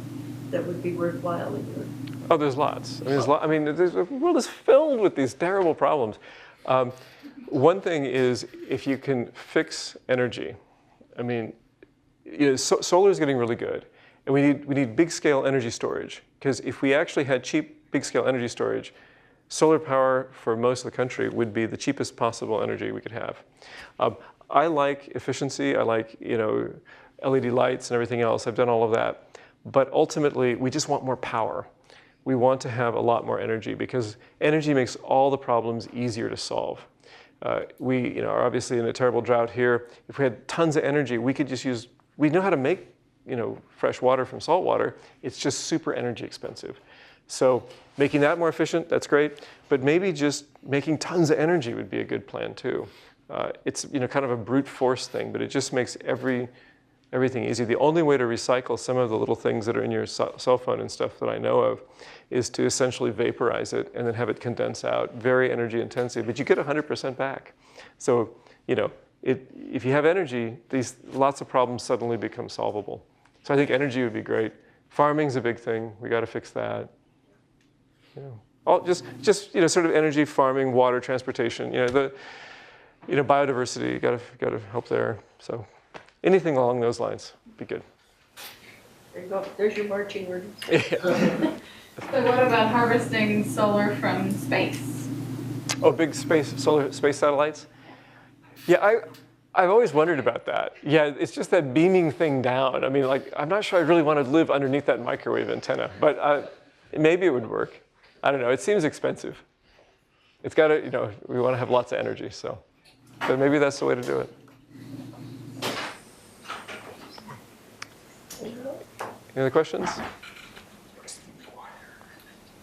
that would be worthwhile in your? Oh, there's lots. The world is filled with these terrible problems. One thing is, if you can fix energy, solar is getting really good, and we need big scale energy storage, because if we actually had cheap big scale energy storage, solar power for most of the country would be the cheapest possible energy we could have. I like efficiency. I like LED lights and everything else. I've done all of that, but ultimately we just want more power. We want to have a lot more energy, because energy makes all the problems easier to solve. We are obviously in a terrible drought here. If we had tons of energy, we could just use. We know how to make fresh water from salt water. It's just super energy expensive. So making that more efficient, that's great. But maybe just making tons of energy would be a good plan too. It's kind of a brute force thing, but it just makes everything easy. The only way to recycle some of the little things that are in your cell phone and stuff that I know of is to essentially vaporize it and then have it condense out. Very energy intensive, but you get 100% back. So if you have energy, lots of problems suddenly become solvable. So I think energy would be great. Farming's a big thing. We got to fix that. Just sort of energy, farming, water, transportation. Biodiversity. Got to help there. So anything along those lines would be good. There you go. There's your marching orders. So what about harvesting solar from space? Oh, big space satellites? Yeah, I've always wondered about that. Yeah, it's just that beaming thing down. I'm not sure I really want to live underneath that microwave antenna, but maybe it would work. I don't know. It seems expensive. It's got to, we want to have lots of energy, so maybe that's the way to do it. Any other questions?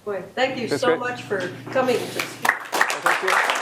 Boy, thank you That's so great. much for coming to speak. Thank you.